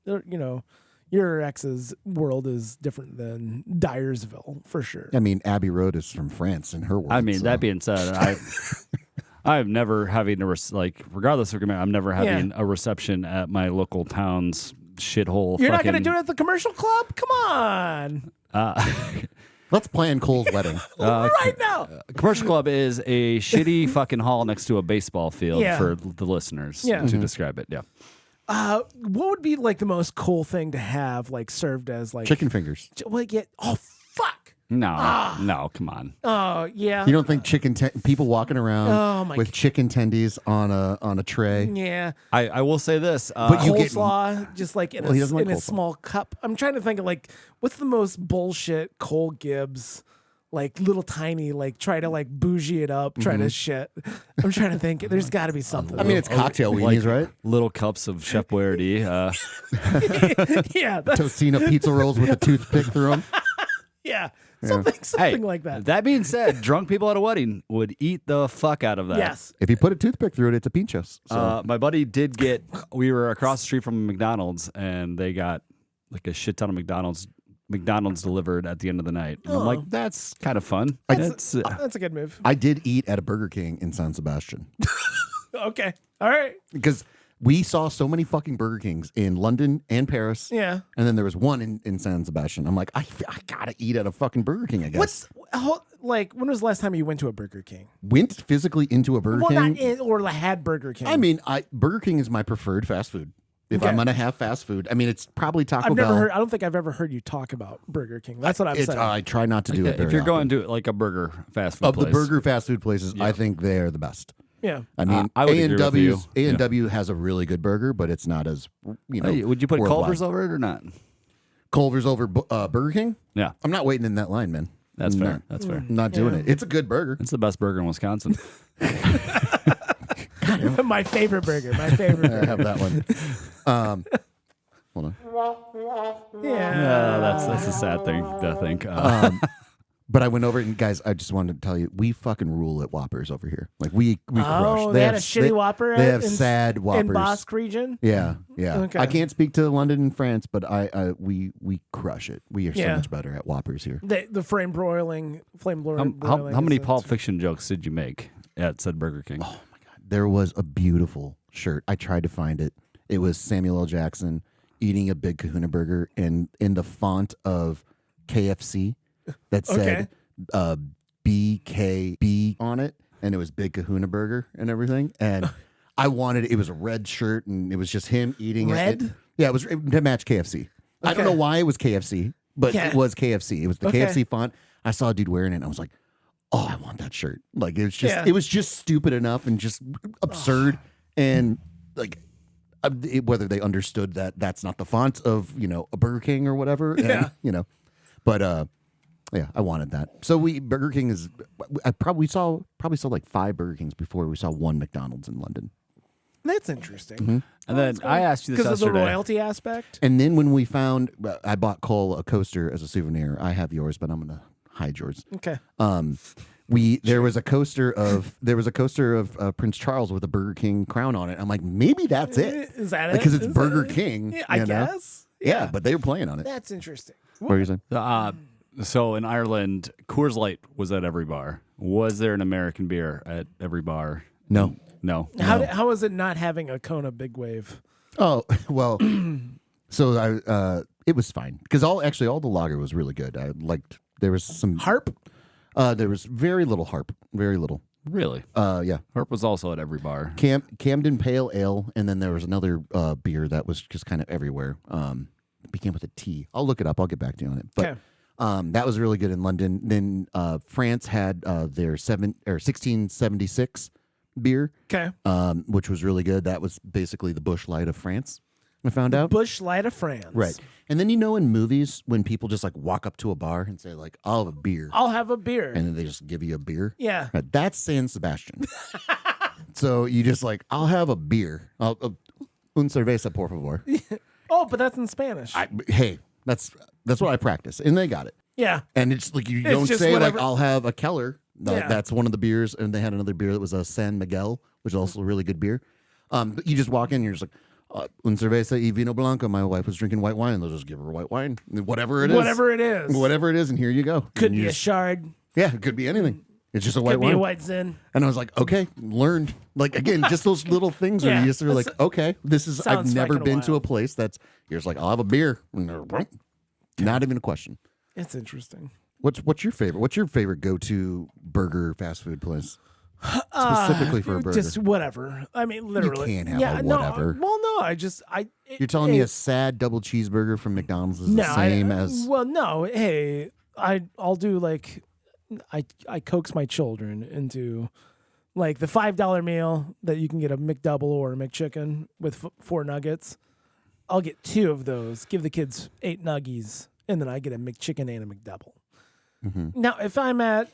Your ex's world is different than Dyersville for sure. I mean, Abbey Road is from France, and her world. I mean, so. that being said, I'm never having regardless of I'm never having a reception at my local town's shithole. You're not going to do it at the commercial club? Come on. Let's plan Cole's wedding. right now. Commercial club is a shitty fucking hall next to a baseball field Yeah. for the listeners Yeah. to describe it. Yeah. What would be like the most cool thing to have like served as like Chicken fingers. Oh fuck. No, come on. Oh yeah. You don't think people walking around Oh, my with chicken tendies on a tray? Yeah. I will say this. But you get- Coleslaw, just like in, Well, he doesn't like in a coleslaw. small cup. I'm trying to think of like what's the most bullshit Cole Gibbs, like little tiny, like try to like bougie it up, try to shit. I'm trying to think. There's got to be something. I mean, it's cocktail weenies, right? Little cups of Chef Boyardee. yeah, that's, Tocino pizza rolls with a toothpick through them. yeah, something Hey, like that. That being said, drunk people at a wedding would eat the fuck out of that. Yes. If you put a toothpick through it, it's a pinchos. So My buddy did get. We were across the street from McDonald's, and they got like a shit ton of McDonald's delivered at the end of the night. And I'm like, that's kind of fun. That's a good move. I did eat at a Burger King in San Sebastian Okay. All right. because we saw so many fucking Burger Kings in London and Paris. Yeah. And then there was one in San Sebastian. I'm like, I gotta eat at a fucking Burger King, I guess. Like when was the last time you went to a Burger King? Went physically into a Burger Well, King. not in, or had Burger King. I mean, Burger King is my preferred fast food. If Okay. I'm gonna have fast food, I mean, it's probably Taco I've Bell. never heard. I don't think I've ever heard you talk about Burger King. That's what I'm saying. I try not to do it. if very you're often. going to like a burger fast food of place. the burger fast food places, I think they are the best. yeah. I mean, I would agree with you. A&W has a really good burger, but it's not as Hey, would you put worldwide. Culver's over it or not? Culver's over Burger King? Yeah, I'm not waiting in that line, man. that's I'm fair. not- That's fair. Not doing it. It's a good burger. It's the best burger in Wisconsin. My favorite burger. My favorite I burger. have that one. Hold on. Yeah. That's a sad thing to think. But I went over and guys, I just wanted to tell you, we fucking rule at Whoppers over here. Like we crush. Oh, they had a shitty Whopper They have in- sad Whoppers. In Basque region. Yeah, yeah. Okay. I can't speak to London and France, but we crush it. We are so Yeah. much better at Whoppers here. The flame broiling. how many is Pulp Fiction jokes did you make at said Burger King? There was a beautiful shirt. I tried to find it. It was Samuel L. Jackson eating a Big Kahuna burger, and in the font of KFC that said BKB on it, and it was Big Kahuna burger and everything. And I wanted it was a red shirt, and it was just him eating Red? it. Yeah, it was to match KFC. I don't Okay. know why it was KFC, but Yeah. it was KFC. It was the Okay. KFC font. I saw a dude wearing it, and I was like, oh, I want that shirt. Like Yeah. it was just stupid enough and just absurd, and like whether they understood that that's not the font of a Burger King or whatever. Yeah. And, but yeah, I wanted that. So Burger King is. I probably saw like 5 Burger Kings before we saw one McDonald's in London. That's interesting. Mm-hmm. And then I asked you this Because of the yesterday. royalty aspect. And then when we found, I bought Cole a coaster as a souvenir. I have yours, but I'm gonna hide yours. Okay. There was a coaster of Prince Charles with a Burger King crown on it. I'm like, maybe that's it. Is that it? Because it's Is Burger that it? King. Yeah, I you know? guess. Yeah, but they were playing on it. That's interesting. What were you saying? So in Ireland, Coors Light was at every bar. Was there an American beer at every bar? No. No. How is it not having a Kona Big Wave? Oh well. So it was fine because all the lager was really good. I liked. There was some Harp? There was very little harp. Very little. Really? Yeah. Harp was also at every bar. Camden Pale Ale, and then there was another beer that was just kind of everywhere. It began with a T. I'll look it up. I'll get back to you on it. But Okay. that was really good in London. Then France had their 1676 beer, Okay. which was really good. That was basically the Busch Light of France. I found out. Busch Light of France. Right. And then in movies when people just like walk up to a bar and say like, "I'll have a beer," I'll have a beer. and then they just give you a beer. Yeah. Right, that's San Sebastian. So you just like, "I'll have a beer. Un cerveza, por favor." Oh, but that's in Spanish. Hey, that's what I practice, and they got it. yeah. And it's like you It's don't just say whatever- like, "I'll have a Keller." Yeah. That's one of the beers, and they had another beer that was a San Miguel, which is also a really good beer. But you just walk in, and you're just like, un cerveza y vino blanco. My wife was drinking white wine. They'll just give her white wine, whatever it is. Whatever it is. Whatever it is, and here you go. Could And you be a just- shard. yeah, it could be anything. It's just a white Could be wine. a white zin. And I was like, okay, learned. Like again, just those little things where Yeah, you just are like, okay, this is. I've sounds never fucking been to a wild. place that's. You're just like, I'll have a beer. And they're, not even a question. It's interesting. What's your favorite? What's your favorite go-to burger fast food place? Specifically for a burger. Just whatever. I mean, literally. can't have a whatever. You're telling me a sad double cheeseburger from McDonald's is the same as. Well, no. Hey, I'll do like I coax my children into like the $5 meal that you can get a McDouble or a McChicken with 4 nuggets. I'll get 2 of those. Give the kids 8 nuggies, and then I get a McChicken and a McDouble. Mm-hmm. Now, if I'm I'm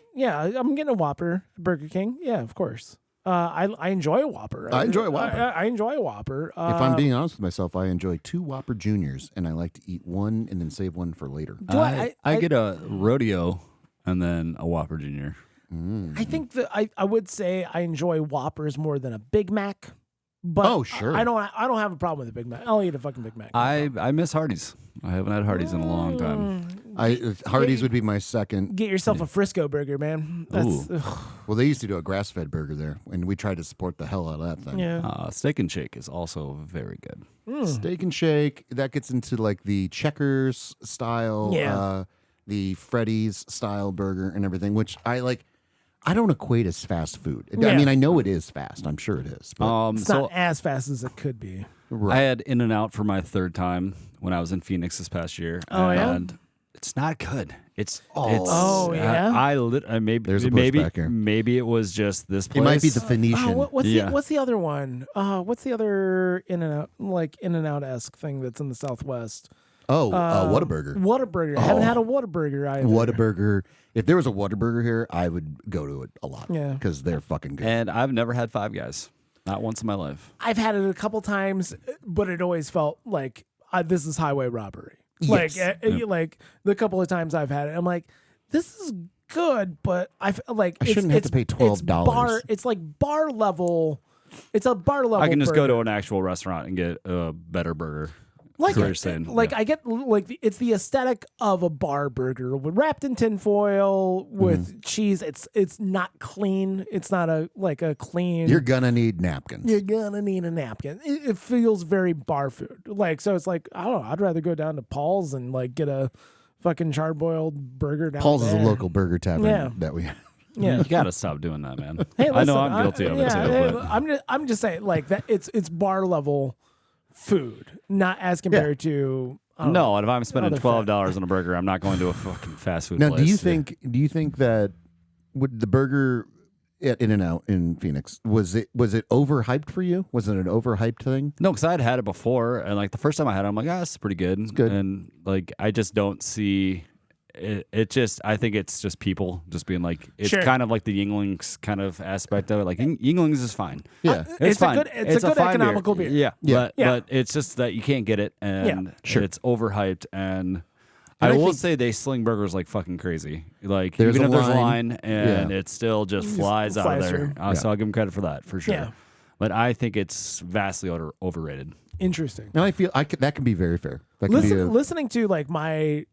getting a Whopper, Burger King. Yeah, of course. I enjoy a Whopper. I enjoy a Whopper. I enjoy a Whopper. If I'm being honest with myself, I enjoy 2 Whopper Juniors, and I like to eat one and then save one for later. I get a rodeo and then a Whopper Junior. I think that I would say I enjoy Whoppers more than a Big Mac. But Oh, sure. I don't have a problem with a Big Mac. I'll eat a fucking Big Mac. I miss Hardee's. I haven't had Hardee's in a long time. Hardee's would be my second. Get yourself a Frisco burger, man. That's, Well, they used to do a grass-fed burger there, and we tried to support the hell out of that thing. yeah. Steak and Shake is also very good. Steak and Shake, that gets into like the Checkers style, Yeah. the Freddy's style burger and everything, which I like. I don't equate as fast food. Yeah. I mean, I know it is fast. I'm sure it is. But It's not as fast as it could be. I had In-N-Out for my 3rd time when I was in Phoenix this past year. Oh, yeah? And it's not good. It's Oh, yeah? There's a maybe pushback here. maybe it was just this place. it might be the Phoenician. What's the other one? What's the other In-N-Out esque thing that's in the Southwest? Whataburger. Whataburger. I haven't had a Whataburger either. Whataburger. If there was a Whataburger here, I would go to it a lot. Yeah. Because they're fucking good. And I've never had Five Guys. Not once in my life. I've had it a couple times, but it always felt like this is highway robbery. Yes. Like the couple of times I've had it, I'm like, this is good, but I shouldn't have to pay $12. It's like bar level. It's a bar level. I can just burger. go to an actual restaurant and get a better burger. Like, That's what you're saying. I get it's the aesthetic of a bar burger wrapped in tinfoil with cheese. It's not clean. It's not a clean. You're gonna need napkins. You're gonna need a napkin. It feels very bar food. So it's like, I don't know. I'd rather go down to Paul's and get a fucking charboiled burger down Paul's there. is a local burger tavern that we have. Yeah. You gotta stop doing that, man. Hey, I know listen, I'm guilty of it too. hey, But I'm just saying that it's bar level food, not as compared to no, and if I'm spending other $12 on a burger, I'm not going to a fucking fast food Now, place. do you think that would the burger at In-N-Out in Phoenix was it overhyped for you? Was it an overhyped thing? No, because I had it before, and the first time I had it, I'm like, this is pretty good. It's good. And I just don't see it. I think it's just people just being like, it's Sure. kind of like the Yinglings kind of aspect of it. Like Yinglings is fine. Yeah. It's a fine. good- it's a good fine economical beer. Yeah, Yeah. But it's just that you can't get it, and Sure. it's overhyped. And And I I will think- say they sling burgers like fucking crazy. Like There's even a if there's a line. line, and Yeah. it still just flies out of flies there. through. So I'll give them credit for that for sure. Yeah. But I think it's vastly overrated. interesting. Now I feel that can be very fair. That can be Listening to my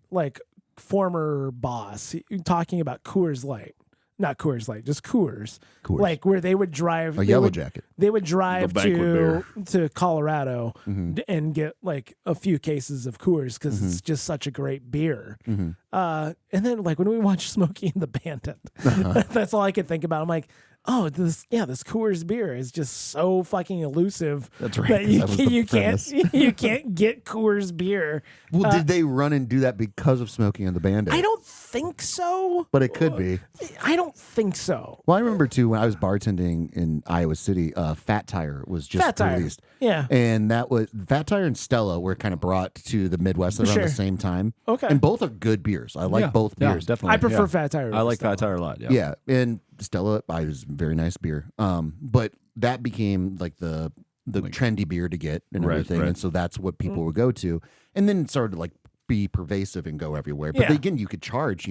former boss talking about Coors Light, not Coors Light, just Coors. Coors. Where they would drive a Yellow Jacket. They would drive The banquet to Colorado Mm-hmm. and get a few cases of Coors because it's just such a great beer. Mm-hmm. And then when we watched Smokey and the Bandit, Uh-huh. that's all I could think about. I'm like, oh, this Coors beer is just so fucking elusive. That's right, That you, that was the you can't premise. you can't get Coors beer. Well, did they run and do that because of Smokey and the Bandit? I don't think so. But it could be. I don't think so. Well, I remember too when I was bartending in Iowa City, Fat Tire was just Fat Tire. released. Yeah. And that was Fat Tire and Stella were kind of brought to the Midwest around Sure. the same time. Okay. And both are good beers. I like both beers. definitely. I prefer yeah. Fat Tire. I like Stella. Fat Tire a lot. Yeah. Yeah. And Stella, I was very nice beer. But that became the trendy beer to get and Right, everything. right. And so that's what people would go to. And then it started to be pervasive and go everywhere. But Yeah. again, you could charge,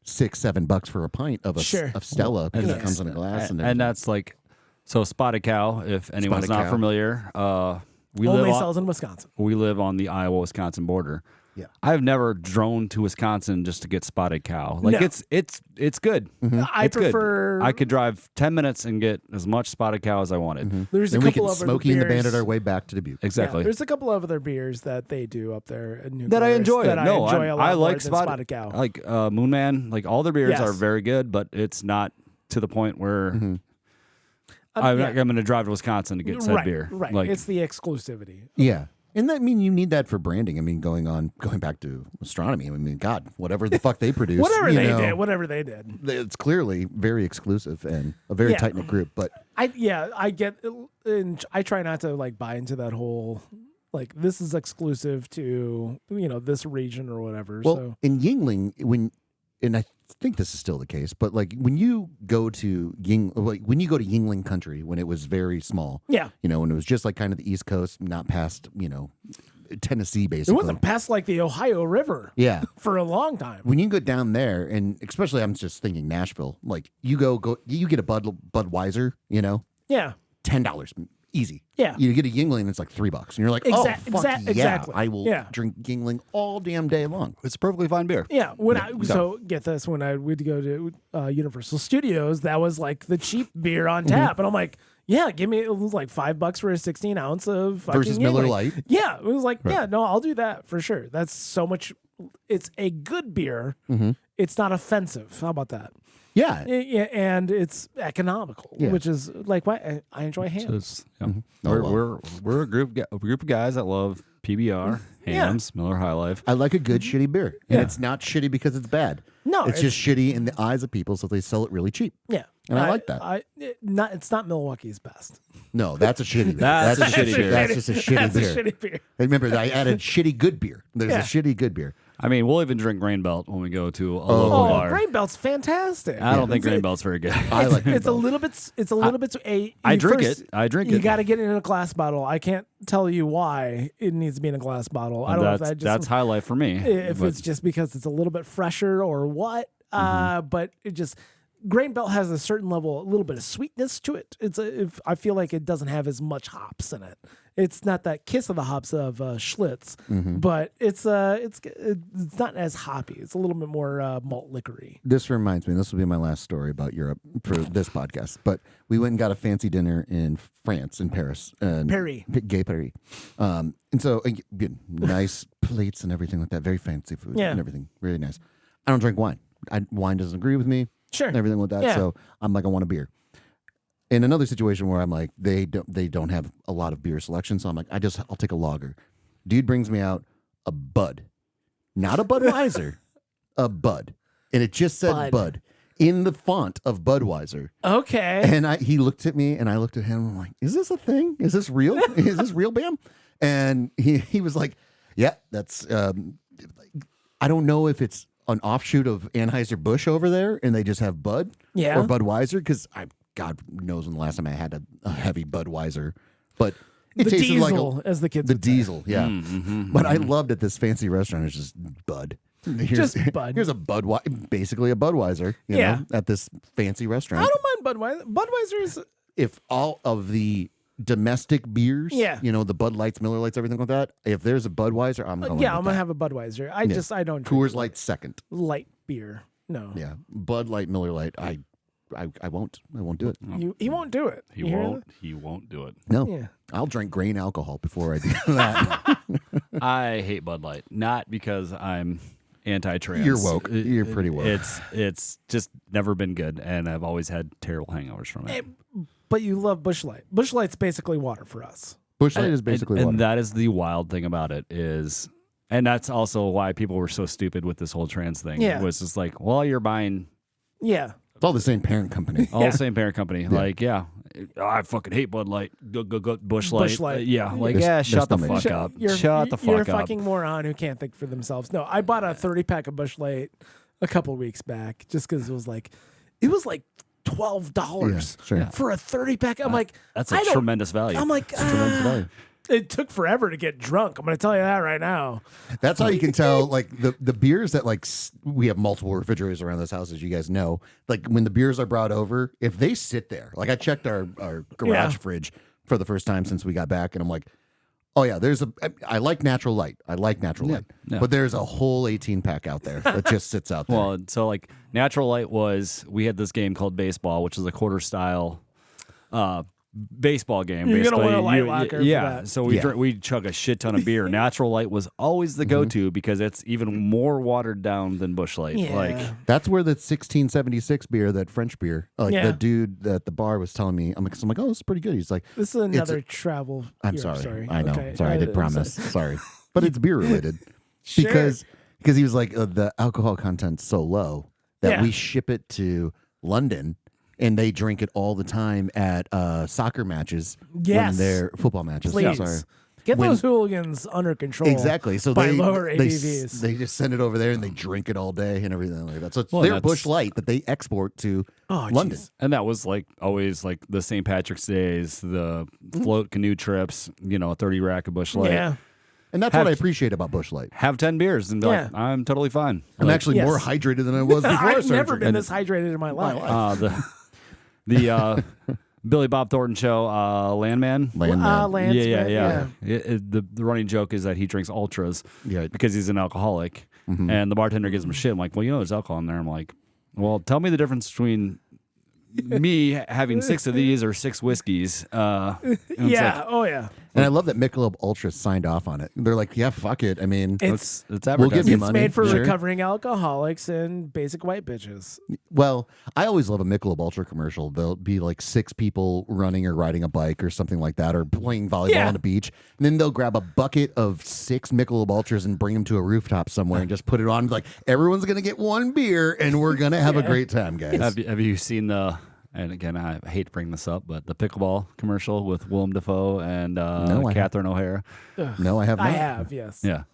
$6-7 for a pint of Sure. of Stella because Yes. it comes in a glass and And that's so Spotted Cow. If anyone's Spotted not Cow. familiar, we Only live sells in Wisconsin. on the Iowa-Wisconsin border. Yeah. I've never drone to Wisconsin just to get spotted cow. Like No. it's good. I It's good. prefer. I could drive 10 minutes and get as much spotted cow as I wanted. There's a And we couple could of other Smokey and the beers- Bandit our way back to Dubuque. Exactly. Yeah, there's a couple of other beers that they do up there at New That I Glarus enjoy. that No, I enjoy a lot I more like than spotted cow. Like Moon Man, like all their beers Yes. are very good, but it's not to the point where I'm yeah. going to drive to Wisconsin to get said right, beer. Right, Like, it's the exclusivity. Yeah. And that you need that for branding. I mean, going back to astronomy. I mean, God, whatever the fuck they produce, Whatever you they know, did, whatever they did. it's clearly very exclusive and a very Yeah. tight knit group. But I get, and I try not to like buy into that whole like this is exclusive to this region or whatever. well, so in Yingling, and I think this is still the case, but like when you go to Yingling country when it was very small, yeah, when it was just like kind of the East Coast, not past Tennessee, it basically. wasn't past like the Ohio River Yeah. for a long time. When you go down there, and especially I'm just thinking Nashville, like you you get a Budweiser, Yeah, $10 easy. Yeah. You get a Yingling, and it's like $3, and you're like, Exactly. I will Yeah. drink Yingling all damn day long. it's a perfectly fine beer. yeah. So get this, when I would go to Universal Studios, that was like the cheap beer on tap, and I'm like, yeah, give me, it was like $5 for a 16 ounce of fucking Versus Miller Yingling. Lite. Yeah, it was like, yeah, no, I'll do that for sure. That's so much. It's a good beer. It's not offensive. How about that? Yeah. Yeah, and it's economical, Yeah. which is like why I enjoy hams. Just, yeah. Oh, well. We're a group of guys that love PBR, Yeah. Hams, Miller High Life. I like a good shitty beer. And Yeah. it's not shitty because it's bad. No, It's just shitty in the eyes of people, so they sell it really cheap. yeah, And I like that. It's not Milwaukee's best. No, that's a shitty beer. That's a shitty beer. That's just a shitty That's beer. a shitty beer. Remember, I added shitty good beer. There's Yeah. a shitty good beer. I mean, we'll even drink Grain Belt when we go to a local Oh, bar. Grain Belt's fantastic. I don't think It's- Grain Belt's very good. I like It's a Grain Belt. little bit. It's a little bit. I drink it. I drink You it. got to get it in a glass bottle. I can't tell you why it needs to be in a glass bottle. I don't know if that that's just High Life for me. if but it's just because it's a little bit fresher or what. But it just Grain Belt has a certain level, a little bit of sweetness to it. I feel like it doesn't have as much hops in it. It's not that kiss of the hops of Schlitz, but it's not as hoppy. It's a little bit more malt liquory. This reminds me, this will be my last story about Europe for this podcast. But we went and got a fancy dinner in France, in Paris. Paris. Gay Paris. And so, nice plates and everything like that. Very fancy food Yeah. and everything. Really nice. I don't drink wine. Wine doesn't agree with me. Sure. And everything like that. Yeah. So I'm like, I want a beer. In another situation where I'm like, they don't have a lot of beer selection, so I'm like, I'll take a lager. Dude brings me out a Bud, not a Budweiser, a Bud, and it just said Bud in the font of Budweiser. Okay. And he looked at me, and I looked at him. And I'm like, is this a thing? Is this real? Is this real, Bam? And he was like, yeah, that's. I don't know if it's an offshoot of Anheuser-Busch over there, and they just have Bud Yeah. or Budweiser, because God knows when the last time I had a heavy Budweiser, but it the tasted diesel, like as the kids the would say. diesel, yeah. But I loved at this fancy restaurant. It's just Bud. Just Bud. Here's a Budweiser, basically a Budweiser. You Yeah. know, at this fancy restaurant. I don't mind Budweiser. Budweiser's If all of the domestic beers, Yeah. the Bud Lights, Miller Lights, everything like that, if there's a Budweiser, I'm going. yeah, I'm with gonna that. have a Budweiser. I don't drink Coors Light second. light beer. No, Yeah, Bud Light, Miller Light. I won't do it. he won't do it. he You hear won't. He won't do it. No, Yeah. I'll drink grain alcohol before I do that. I hate Bud Light, not because I'm anti-trans. You're woke. You're pretty woke. It's just never been good, and I've always had terrible hangovers from it. But you love Busch Light. Busch Light's basically water for us. Busch Light is basically and water. that is the wild thing about it is, and that's also why people were so stupid with this whole trans thing. Yeah. Was just like, well, you're buying Yeah. It's all the same parent company. all the same parent company. Like, yeah, I fucking hate Bud Light. Go Busch Light. Busch Light. Yeah, like, There's- yeah, there's shut the no fuck major- up. You're, Shut the You're a fuck up. fucking moron who can't think for themselves. No, I bought a 30-pack of Busch Light a couple weeks back just because it was like $12 Yeah, sure. for a 30-pack. I'm like, That's I a don't- tremendous value. I'm like, Tremendous value. it took forever to get drunk. I'm going to tell you that right now. That's how you can tell, like, the beers that, like, we have multiple refrigerators around this house, as you guys know. Like, when the beers are brought over, if they sit there, like, I checked our garage Yeah. fridge for the first time since we got back, and I'm like, Oh yeah, I like Natural Light. I like Natural Light. yeah. But there's a whole 18 pack out there that just sits out there. Well, so like Natural Light we had this game called baseball, which is a quarter style baseball game. You're basically. gonna want a White Locker for yeah. that. So Yeah. we chug a shit ton of beer. Natural Light was always the go-to because it's even more watered down than Busch Light. Yeah. Like That's where the 1676 beer, that French beer, like Yeah. the dude at the bar was telling me, I'm like, oh, it's pretty good. He's like, This is another travel. I'm here, sorry. I know. Okay. Sorry, I did I'm promise. sorry. Sorry. But it's beer related. Sure. Because he was like, the alcohol content's so low that Yeah. we ship it to London and they drink it all the time at soccer matches Yes. when they're football matches. Please. Sorry. Get When- those hooligans under control. Exactly. So by they lower they, ABVs. they just send it over there and they drink it all day and everything like that. So it's Well, their that's- Busch Light that they export to Oh, London. jeez. and that was like always like the St. Patrick's Days, the float canoe trips, a 30 rack of Busch Light. Yeah. And that's what I appreciate about Busch Light. Have 10 beers and be like, Yeah. I'm totally fine. I'm actually more Yes. hydrated than I was before I've surgery. never been this hydrated in my life. The Billy Bob Thornton show, Landman. Landman. Lance, yeah. man, The running joke is that he drinks ultras Yeah. because he's an alcoholic, and the bartender gives him shit. I'm like, well, there's alcohol in there. I'm like, well, tell me the difference between me having 6 of these or 6 whiskeys. And it's Yeah. like, Oh, yeah. And I love that Michelob Ultra signed off on it. They're like, yeah, fuck it. I mean, It's it's We'll give advertising. you it's money, made for sure. recovering alcoholics and basic white bitches. well, I always love a Michelob Ultra commercial. There'll be like 6 people running or riding a bike or something like that, or playing volleyball Yeah. on the beach. And then they'll grab a bucket of 6 Michelob Ultras and bring them to a rooftop somewhere and just put it on. Like, everyone's going to get one beer and we're going to have a great time, guys. Have you seen the? And again, I hate to bring this up, but the pickleball commercial with Willem Dafoe and I Catherine O'Hara. No, I have not. I have, yes. Yeah.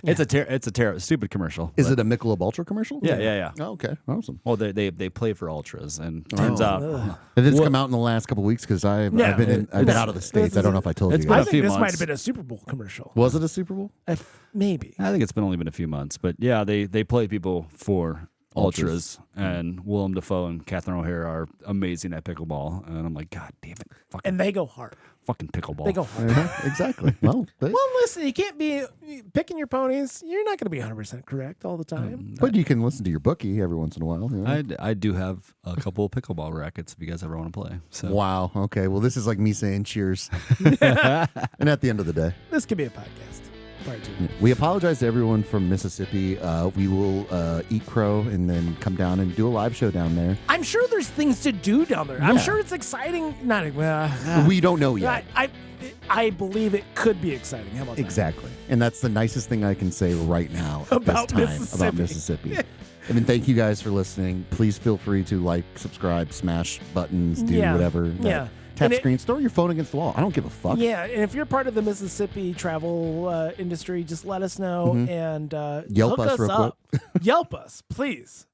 It's a stupid commercial. Is it a Michelob Ultra commercial? Yeah. Oh, okay. Awesome. Well, they play for ultras, and turns out Did this come out in the last couple of weeks? Because I've been out of the States. I don't know if I told It's you been I guys. a think few this might months. have been a Super Bowl commercial. Was it a Super Bowl? Maybe. I think it's only been a few months, but yeah, they play people for ultras, and Willem Dafoe and Catherine O'Hara are amazing at pickleball, and I'm like, God damn it, And they go hard. fucking pickleball. They go hard. Exactly. Well, Well, listen, you can't be picking your ponies. You're not going to be 100% correct all the time. but you can listen to your bookie every once in a while. you know? I do have a couple of pickleball rackets if you guys ever want to play. So Wow. Okay. Well, this is like me saying cheers. And at the end of the day, This could be a podcast. Part 2. we apologize to everyone from Mississippi. We will eat crow and then come down and do a live show down there. I'm sure there's things to do down there. I'm Yeah. sure it's exciting. Not We don't know yet. I believe it could be exciting. How about that? Exactly. And that's the nicest thing I can say right now at About this time about Mississippi. Mississippi. I mean, thank you guys for listening. Please feel free to like, subscribe, smash buttons, do Yeah. whatever. Yeah. Tap And it- screens, throw your phone against the wall. I don't give a fuck. Yeah, and if you're part of the Mississippi travel industry, just let us know and Yelp hook us real up. Yelp us, please.